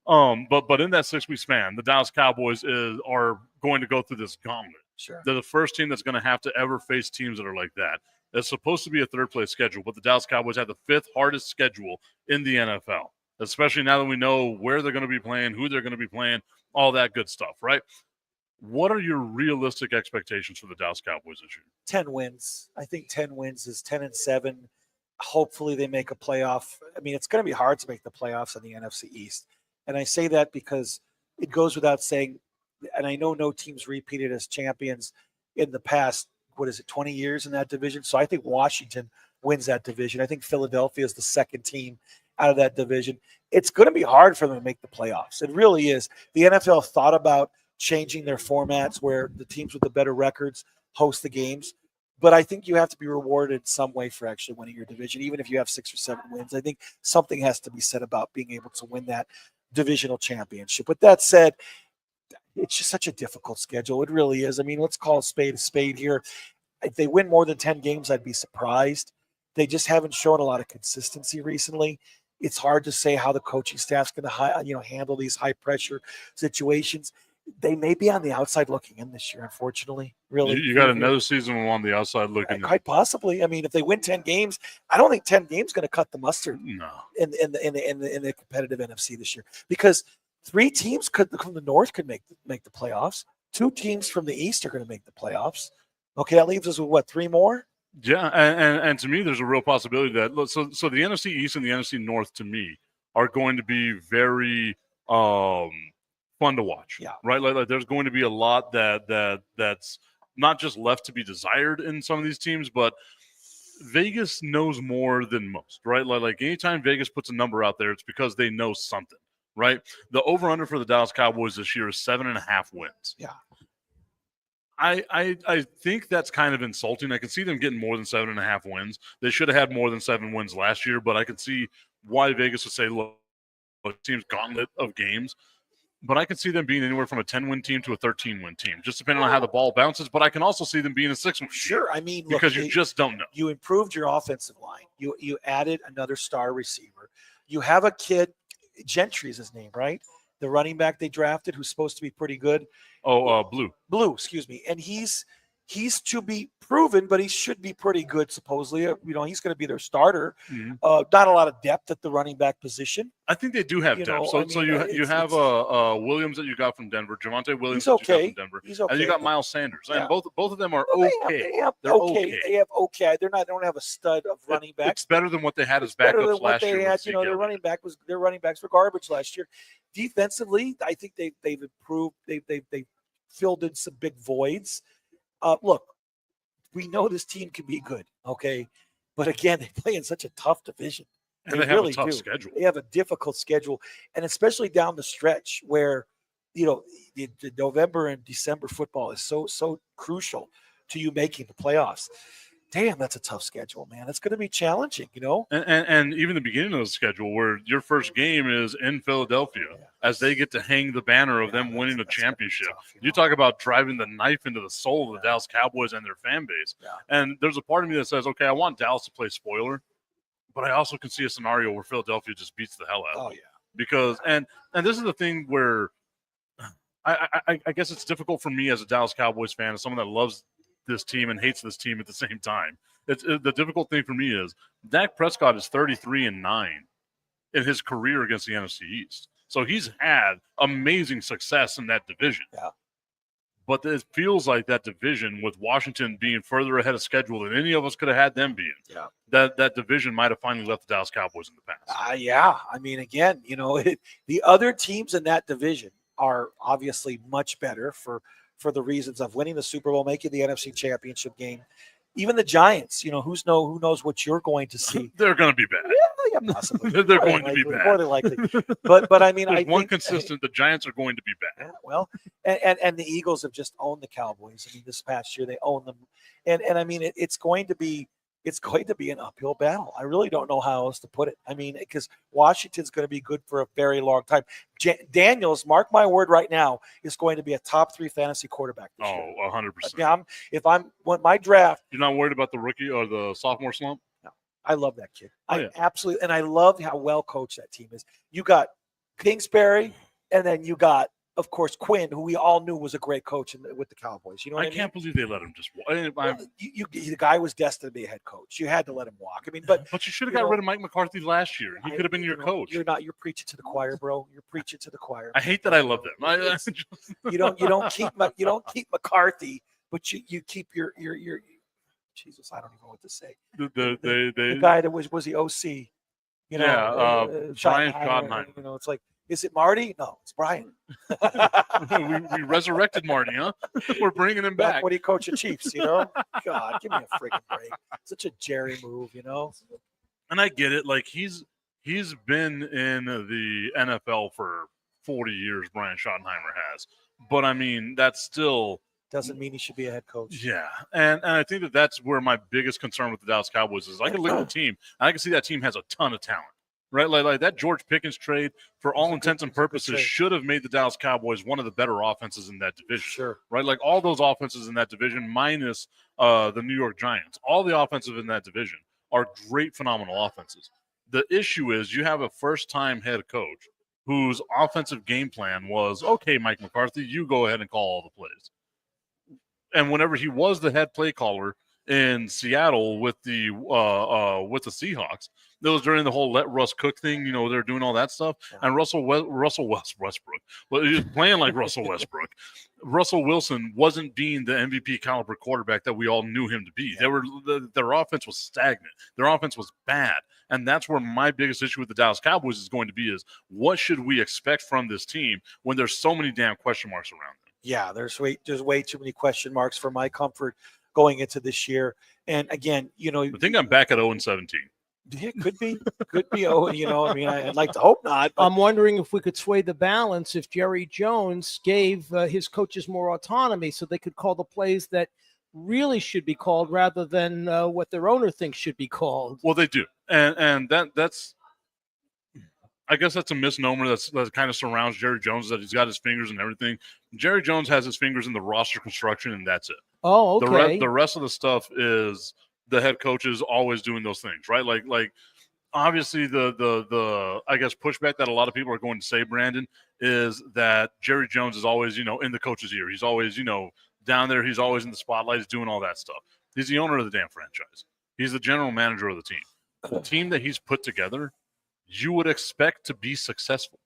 But in that 6-week span, the Dallas Cowboys are going to go through this gauntlet. Sure. They're the first team that's going to have to ever face teams that are like that. It's supposed to be a third-place schedule, but the Dallas Cowboys have the 5th hardest schedule in the NFL, especially now that we know where they're going to be playing, who they're going to be playing, all that good stuff, right? What are your realistic expectations for the Dallas Cowboys this year? 10 wins. I think 10 wins is 10-7. Hopefully they make a playoff. I mean, it's going to be hard to make the playoffs in the NFC East. And I say that because it goes without saying, and I know no teams repeated as champions in the past, 20 years in that division. So I think Washington wins that division. I think Philadelphia is the second team out of that division. it's going to be hard for them to make the playoffs. It really is. The NFL thought about changing their formats where the teams with the better records host the games. But I think you have to be rewarded in some way for actually winning your division, even if you have 6 or 7 wins. I think something has to be said about being able to win that divisional championship. With that said, it's just such a difficult schedule. It really is. I mean, let's call a spade here. If they win more than 10 games, I'd be surprised. They just haven't shown a lot of consistency recently. It's hard to say how the coaching staff's going to, handle these high pressure situations. They may be on the outside looking in this year, unfortunately. Really, you got another season on the outside looking in. Quite possibly. I mean, if they win 10 games, I don't think 10 games going to cut the mustard. No. In the competitive NFC this year, because 3 teams from the North could make the playoffs. 2 teams from the East are going to make the playoffs. Okay, that leaves us with what, 3 more? Yeah, and to me, there's a real possibility that so the NFC East and the NFC North to me are going to be very fun to watch. Yeah. Right. Like there's going to be a lot that's not just left to be desired in some of these teams, but Vegas knows more than most. Right. Like anytime Vegas puts a number out there, it's because they know something. Right. The over under for the Dallas Cowboys this year is 7.5 wins. Yeah. I think that's kind of insulting. I can see them getting more than 7.5 wins. They should have had more than 7 wins last year, but I can see why Vegas would say, look, team's gauntlet of games. But I can see them being anywhere from a 10-win team to a 13-win team, just depending on how the ball bounces. But I can also see them being a 6-win team. Sure. I mean, because you just don't know. You improved your offensive line. You added another star receiver. You have a kid, Gentry is his name, right? The running back they drafted, who's supposed to be pretty good. Blue, excuse me. And he's to be proven, but he should be pretty good, supposedly. He's going to be their starter. Mm-hmm. Not a lot of depth at the running back position. I think they do have depth. You have Williams that you got from Denver, Javonte Williams that you got from Denver. He's okay. And you got Miles Sanders. Yeah. And both of them are okay. They're okay. They have okay. They don't have a stud of running backs. It's better than what they had as backups last year. Their running backs were garbage last year. Defensively, I think they've improved. They've filled in some big voids. Look, we know this team can be good, okay? But again, they play in such a tough division. And they really have a tough schedule. They have a difficult schedule, and especially down the stretch where, the November and December football is so crucial to you making the playoffs. Damn, that's a tough schedule, man. It's going to be challenging, And even the beginning of the schedule where your first game is in Philadelphia as they get to hang the banner of them winning a championship. Tough, you talk about driving the knife into the soul of the Dallas Cowboys and their fan base. Yeah. And there's a part of me that says, okay, I want Dallas to play spoiler, but I also can see a scenario where Philadelphia just beats the hell out of them. Because and this is the thing where I guess it's difficult for me as a Dallas Cowboys fan, as someone that loves this team and hates this team at the same time. The difficult thing for me is Dak Prescott is 33-9 in his career against the NFC East. So he's had amazing success in that division. Yeah. But it feels like that division, with Washington being further ahead of schedule than any of us could have had them being, that division might have finally left the Dallas Cowboys in the past. Yeah. I mean, again, the other teams in that division are obviously much better for the reasons of winning the Super Bowl, making the NFC Championship game. Even the Giants, who knows what you're going to see. They're going to be bad. Yeah, possibly. They're going to be bad. More than likely. But I mean, I one think, consistent, the Giants are going to be bad. Yeah, well, and the Eagles have just owned the Cowboys. I mean, this past year they owned them. And I mean, it's going to be an uphill battle. I really don't know how else to put it. I mean, because Washington's going to be good for a very long time. Daniels, mark my word right now, is going to be a top 3 fantasy quarterback this year. 100%. When my draft. You're not worried about the rookie or the sophomore slump? No, I love that kid. Absolutely. And I love how well coached that team is. You got Kingsbury, and then you got, of course, Quinn, who we all knew was a great coach with the Cowboys. You know what I mean? Can't believe they let him just walk. The guy was destined to be a head coach. You had to let him walk. I mean, but you should have got rid of Mike McCarthy last year. He could have been your coach. You're preaching to the choir, bro. You're preaching to the choir. I hate that I love them. You don't keep McCarthy, but you keep your Jesus. I don't even know what to say. The guy that was the OC. Brian Schottenheimer. It's like, is it Marty? No, it's Brian. we resurrected Marty, huh? We're bringing him back. When he coached the Chiefs, God, give me a freaking break. Such a Jerry move, And I get it. Like he's He's been in the NFL for 40 years, Brian Schottenheimer has. But, I mean, that's still – Doesn't mean he should be a head coach. yeah. And I think that's where my biggest concern with the Dallas Cowboys is. I can look at the team, and I can see that team has a ton of talent. Right, like that George Pickens trade, for all intents and purposes, should have made the Dallas Cowboys one of the better offenses in that division. Sure. Right, like all those offenses in that division, minus the New York Giants, all the offensive in that division are great, phenomenal offenses. The issue is you have a first-time head coach whose offensive game plan was, okay, Mike McCarthy, you go ahead and call all the plays. And whenever he was the head play caller in Seattle with the Seahawks, that was during the whole let Russ cook thing. You know, they're doing all that stuff. And Russell Westbrook, well, he was playing like Russell Westbrook. Russell Wilson wasn't being the MVP caliber quarterback that we all knew him to be. Their offense was stagnant. Their offense was bad. And that's where my biggest issue with the Dallas Cowboys is going to be is what should we expect from this team when there's so many damn question marks around them? Yeah, there's way too many question marks for my comfort going into this year. And again, you know, I think I'm back at 0-17. Yeah, could be. Oh, you know, I mean, I'd like to hope not. But I'm wondering if we could sway the balance if Jerry Jones gave his coaches more autonomy so they could call the plays that really should be called rather than what their owner thinks should be called. Well, they do. And that's I guess that's a misnomer that kind of surrounds Jerry Jones, that he's got his fingers and everything. Jerry Jones has his fingers in the roster construction, and that's it. Oh, okay. The rest of the stuff is the head coach is always doing those things, right? Like obviously the I guess pushback that a lot of people are going to say, Brandon, is that Jerry Jones is always, you know, in the coach's ear. He's always, you know, down there. He's always in the spotlight. He's doing all that stuff. He's the owner of the damn franchise. He's the general manager of the team. The team that he's put together, you would expect to be successful.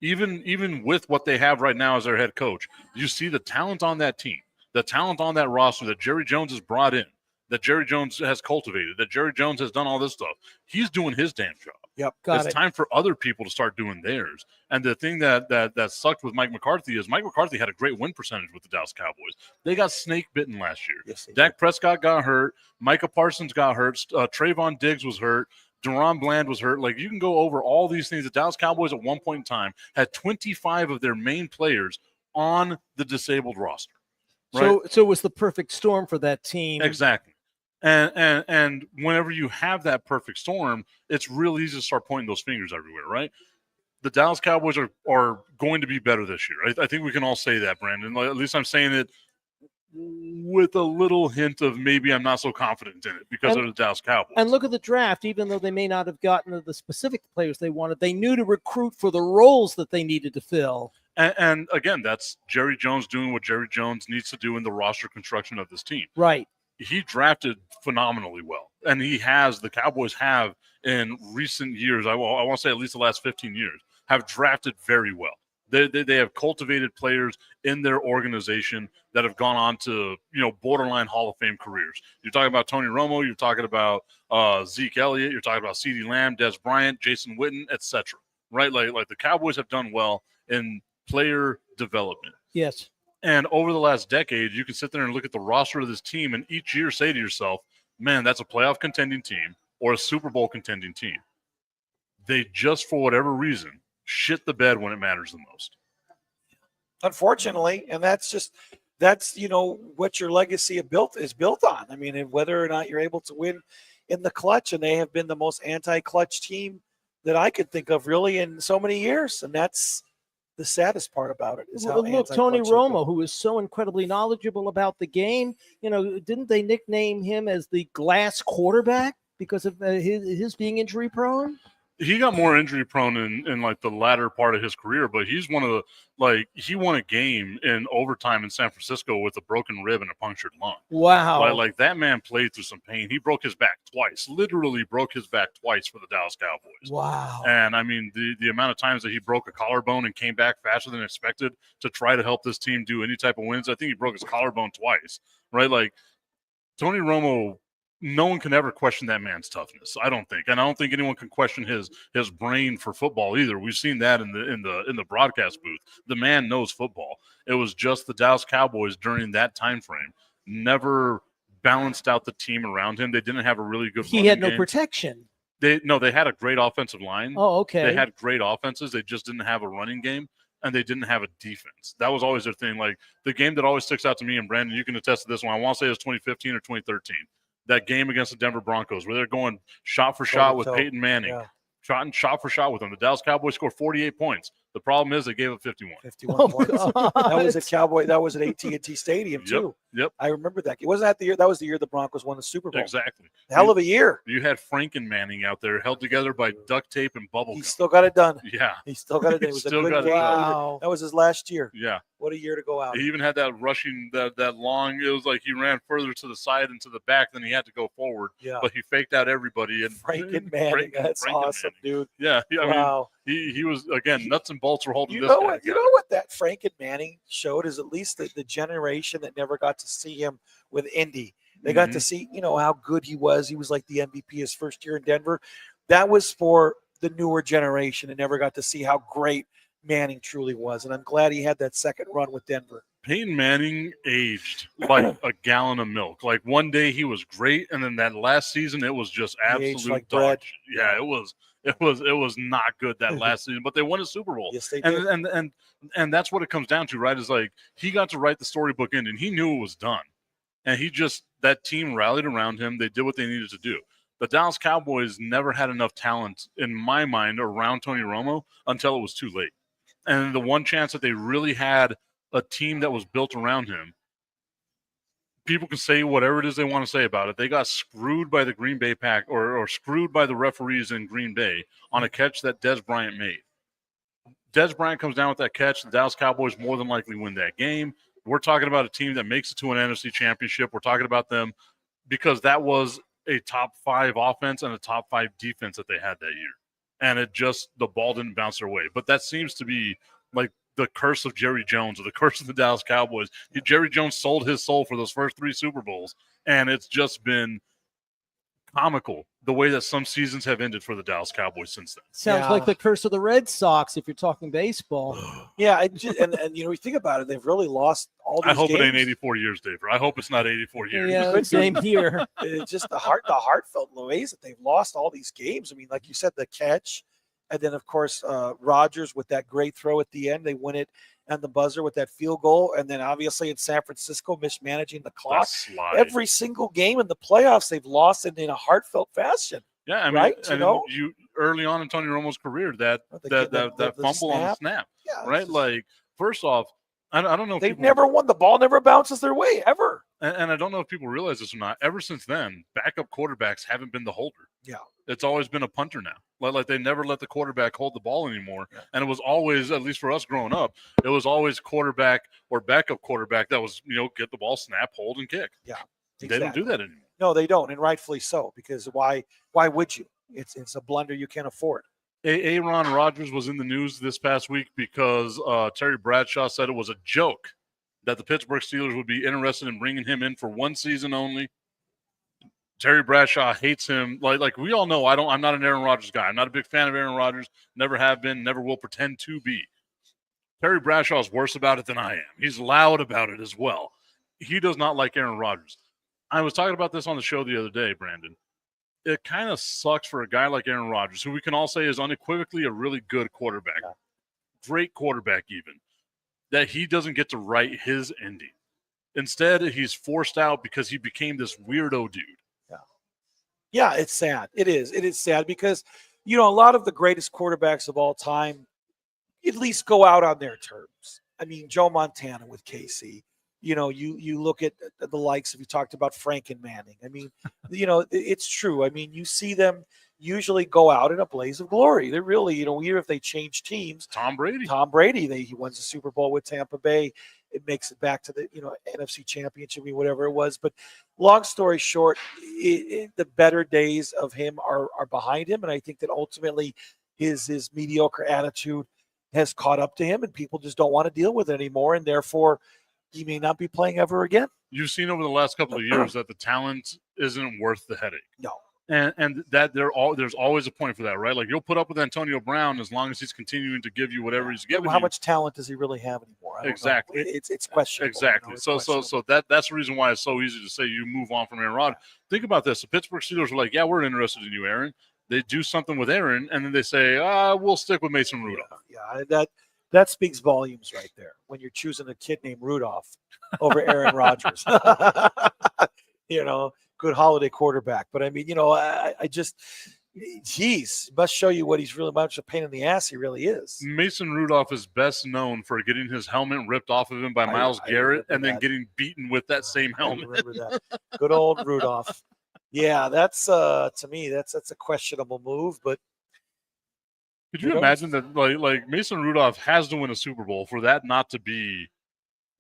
Even with what they have right now as their head coach, you see the talent on that team, the talent on that roster that Jerry Jones has brought in, that Jerry Jones has cultivated, that Jerry Jones has done all this stuff. He's doing his damn job. Yep, it's time for other people to start doing theirs. And the thing that sucked with Mike McCarthy is Mike McCarthy had a great win percentage with the Dallas Cowboys. They got snake bitten last year. Yes, Dak Prescott got hurt. Micah Parsons got hurt. Trayvon Diggs was hurt. Deron Bland was hurt. Like, you can go over all these things. The Dallas Cowboys at one point in time had 25 of their main players on the disabled roster. Right? So it was the perfect storm for that team. Exactly. And whenever you have that perfect storm, it's real easy to start pointing those fingers everywhere, right? The Dallas Cowboys are going to be better this year. I think we can all say that, Brandon. At least I'm saying it with a little hint of maybe I'm not so confident in it because of the Dallas Cowboys. And look at the draft. Even though they may not have gotten the specific players they wanted, they knew to recruit for the roles that they needed to fill. And again, that's Jerry Jones doing what Jerry Jones needs to do in the roster construction of this team. Right. He drafted phenomenally well. And the Cowboys have in recent years, I want to say at least the last 15 years, have drafted very well. They have cultivated players in their organization that have gone on to, you know, borderline Hall of Fame careers. You're talking about Tony Romo. You're talking about Zeke Elliott. You're talking about CeeDee Lamb, Des Bryant, Jason Witten, etc. Right? Like the Cowboys have done well in player development. Yes. And over the last decade, you can sit there and look at the roster of this team and each year say to yourself, man, that's a playoff contending team or a Super Bowl contending team. They just, for whatever reason, shit the bed when it matters the most. Unfortunately, and that's you know what your legacy is built on. I mean, and whether or not you're able to win in the clutch, and they have been the most anti-clutch team that I could think of really in so many years, and that's the saddest part about it. Is how look, Tony Romo, who is so incredibly knowledgeable about the game, you know, didn't they nickname him as the glass quarterback because of his being injury prone? He got more injury prone in like the latter part of his career, but he's one of the, like, he won a game in overtime in San Francisco with a broken rib and a punctured lung. Wow. Like that man played through some pain. He broke his back twice, literally broke his back twice for the Dallas Cowboys. Wow. And I mean, the amount of times that he broke a collarbone and came back faster than expected to try to help this team do any type of wins. I think he broke his collarbone twice, right? Like, Tony Romo, no one can ever question that man's toughness, I don't think, and I don't think anyone can question his brain for football either. We've seen that in the broadcast booth. The man knows football. It was just the Dallas Cowboys during that time frame never balanced out the team around him. They didn't have a really good. He had no protection. They had a great offensive line. Oh, okay. They had great offenses. They just didn't have a running game, and they didn't have a defense. That was always their thing. Like the game that always sticks out to me, and Brandon, you can attest to this one. I want to say it was 2015 or 2013. That game against the Denver Broncos, where they're going shot for shot with Peyton Manning. Yeah. Shot for shot with them. The Dallas Cowboys scored 48 points. The problem is they gave up 51. 51 points. That was a Cowboy. That was at AT&T Stadium too. Yep. I remember that. It wasn't that the year. That was the year the Broncos won the Super Bowl. Exactly. Hell of a year. You had Franken Manning out there held together by duct tape and bubble He gum. still got it done. Yeah. He still got it done. It was a Still good got it game. done. Wow. That was his last year. Yeah. What a year to go out. He even had that rushing, that long. It was like he ran further to the side and to the back than he had to go forward. Yeah. But he faked out everybody. And Franken Manning. That's awesome, dude. Yeah. I Wow. mean, he was, again, nuts and bolts were holding You this know guy what? You together. know what that Franken Manning showed is at least the generation that never got to see him with Indy. They got to see, how good he was. He was like the MVP his first year in Denver. That was for the newer generation and never got to see how great Manning truly was. And I'm glad he had that second run with Denver. Peyton Manning aged like a gallon of milk. Like one day he was great, and then that last season it was just aged absolute like dog bread. shit. Yeah, it was not good that last season, but they won a Super Bowl. Yes, they did. And that's what it comes down to, right? Is like he got to write the storybook in, and he knew it was done, and that team rallied around him. They did what they needed to do. The Dallas Cowboys never had enough talent, in my mind, around Tony Romo until it was too late. And the one chance that they really had a team that was built around him, people can say whatever it is they want to say about it. They got screwed by the Green Bay Pack or screwed by the referees in Green Bay on a catch that Dez Bryant made. Dez Bryant comes down with that catch. The Dallas Cowboys more than likely win that game. We're talking about a team that makes it to an NFC championship. We're talking about them because that was a top 5 offense and a top 5 defense that they had that year. And the ball didn't bounce their way. But that seems to be like the curse of Jerry Jones or the curse of the Dallas Cowboys. Jerry Jones sold his soul for those first 3 Super Bowls, and it's just been comical the way that some seasons have ended for the Dallas Cowboys since then. Sounds like the curse of the Red Sox if you're talking baseball. Yeah, and you think about it, they've really lost all these I hope games. it ain't 84 years, Dave. I hope it's not 84 years. Yeah, same here. It's just the heartfelt ways that they've lost all these games. I mean, like you said, the catch, and then of course Rodgers with that great throw at the end, they win it, and the buzzer with that field goal, and then obviously in San Francisco mismanaging the clock. Every single game in the playoffs they've lost in a heartfelt fashion. Yeah, I mean, right? You early on in Tony Romo's career, that fumble on the snap, yeah, right? Like, first off, I don't know if they've never won. The ball never bounces their way ever. And I don't know if people realize this or not. Ever since then, backup quarterbacks haven't been the holder. Yeah. It's always been a punter now. Like they never let the quarterback hold the ball anymore. Yeah. And it was always, at least for us growing up, it was always quarterback or backup quarterback that was, get the ball, snap, hold, and kick. Yeah. Exactly. They don't do that anymore. No, they don't, and rightfully so, because why would you? It's a blunder you can't afford. Aaron Rodgers was in the news this past week because Terry Bradshaw said it was a joke that the Pittsburgh Steelers would be interested in bringing him in for one season only. Terry Bradshaw hates him. Like we all know, I'm not an Aaron Rodgers guy. I'm not a big fan of Aaron Rodgers. Never have been. Never will pretend to be. Terry Bradshaw is worse about it than I am. He's loud about it as well. He does not like Aaron Rodgers. I was talking about this on the show the other day, Brandon. It kind of sucks for a guy like Aaron Rodgers, who we can all say is unequivocally a really good quarterback, great quarterback even, that he doesn't get to write his ending. Instead, he's forced out because he became this weirdo dude. Yeah, it's sad. It is. It is sad because, a lot of the greatest quarterbacks of all time at least go out on their terms. I mean, Joe Montana with KC. You look at the likes of, you talked about Franken Manning. I mean, it's true. I mean, you see them usually go out in a blaze of glory. They're really, even if they change teams. Tom Brady, he wins the Super Bowl with Tampa Bay. It makes it back to the, NFC Championship, whatever it was. But long story short, the better days of him are behind him. And I think that ultimately his mediocre attitude has caught up to him, and people just don't want to deal with it anymore. And therefore, he may not be playing ever again. You've seen over the last couple of years that the talent isn't worth the headache. No. And that there's always a point for that, right? Like, you'll put up with Antonio Brown as long as he's continuing to give you whatever he's giving. How much talent does he really have anymore? Exactly. It's questionable. Exactly. So that's the reason why it's so easy to say you move on from Aaron Rodgers. Think about this: the Pittsburgh Steelers were like, "Yeah, we're interested in you, Aaron." they do something with Aaron, and then they say, we'll stick with Mason Rudolph. Yeah, that speaks volumes right there when you're choosing a kid named Rudolph over Aaron Rodgers. Good holiday quarterback. But I mean, I just, must show you what he's really much a pain in the ass he really is. Mason Rudolph is best known for getting his helmet ripped off of him by Myles Garrett and then getting beaten with that same helmet. I remember that. Good old Rudolph. Yeah, that's to me, that's a questionable move, but could you imagine that like Mason Rudolph has to win a Super Bowl for that not to be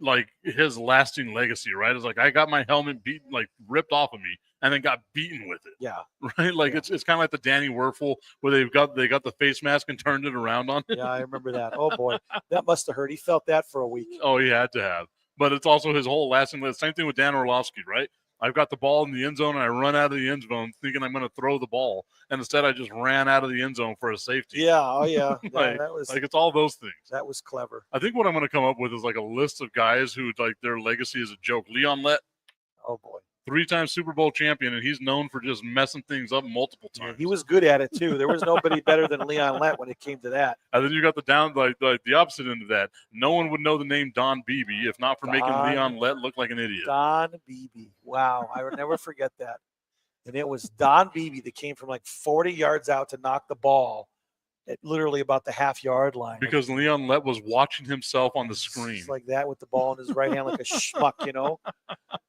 like his lasting legacy, right? It's like I got my helmet beaten, like ripped off of me, and then got beaten with it. Yeah. Right? Like it's kind of like the Danny Werfel where they got the face mask and turned it around on him. Yeah, I remember that. Oh boy. That must have hurt. He felt that for a week. Oh, he had to have. But it's also his whole lasting. Same thing with Dan Orlovsky, right? I've got the ball in the end zone, and I run out of the end zone thinking I'm going to throw the ball, and instead I just ran out of the end zone for a safety. Yeah, oh yeah. That was it's all those things. That was clever. I think what I'm going to come up with is like a list of guys who like their legacy is a joke. Leon Lett. Oh boy. 3-time Super Bowl champion, and he's known for just messing things up multiple times. Yeah, he was good at it too. There was nobody better than Leon Lett when it came to that. And then you got the opposite end of that. No one would know the name Don Beebe if not for making Leon Lett look like an idiot. Don Beebe. Wow, I would never forget that. And it was Don Beebe that came from like 40 yards out to knock the ball at literally about the half-yard line. Because Leon Lett was watching himself on the screen. Like that with the ball in his right hand like a schmuck,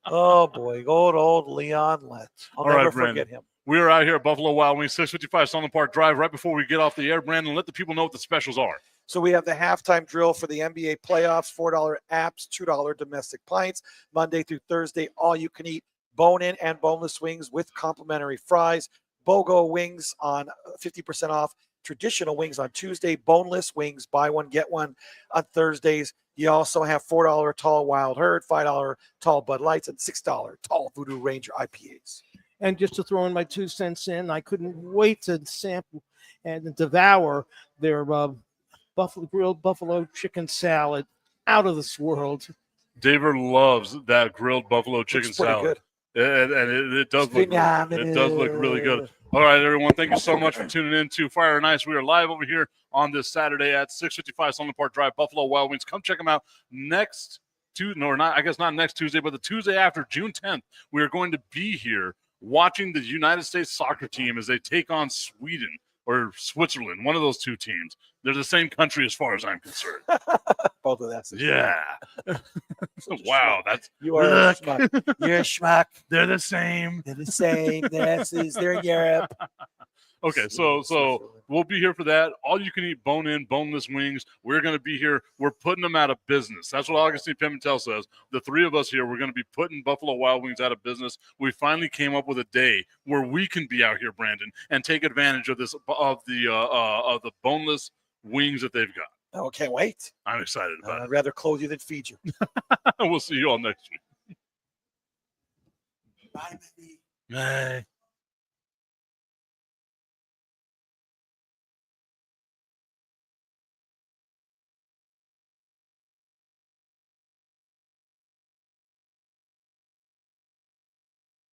Oh, boy. Old Leon Lett. I'll never forget him. We are out here at Buffalo Wild Wings, 655 Sunland Park Drive. Right before we get off the air, Brandon, let the people know what the specials are. So we have the halftime drill for the NBA playoffs, $4 apps, $2 domestic pints, Monday through Thursday, all you can eat, bone-in and boneless wings with complimentary fries, BOGO wings on 50% off, traditional wings on Tuesday, boneless wings, buy one, get one on Thursdays. You also have $4 tall Wild Herd, $5 tall Bud Lights, and $6 tall Voodoo Ranger IPAs. And just to throw in my 2 cents in, I couldn't wait to sample and devour their grilled buffalo chicken salad. Out of this world. David loves that grilled buffalo chicken salad. Good. And it does look really good. All right, everyone, thank you so much for tuning in to Fire and Ice. We are live over here on this Saturday at 655 Sunland Park Drive, Buffalo Wild Wings. Come check them out next Tuesday, not next Tuesday, but the Tuesday after, June 10th. We are going to be here watching the United States soccer team as they take on Sweden or Switzerland, one of those two teams. They're the same country as far as I'm concerned. Both of that's yeah. Wow, that's you are a schmuck. You're a schmuck. They're the same. They're the same. They're in Europe. Okay, so we'll be here for that. All you can eat bone-in, boneless wings. We're going to be here. We're putting them out of business. That's what Augustine Pimentel says. The three of us here, we're going to be putting Buffalo Wild Wings out of business. We finally came up with a day where we can be out here, Brandon, and take advantage of the boneless wings that they've got. Oh, can't wait. I'm excited about it. I'd rather clothe you than feed you. We'll see you all next week. Bye, baby. Bye.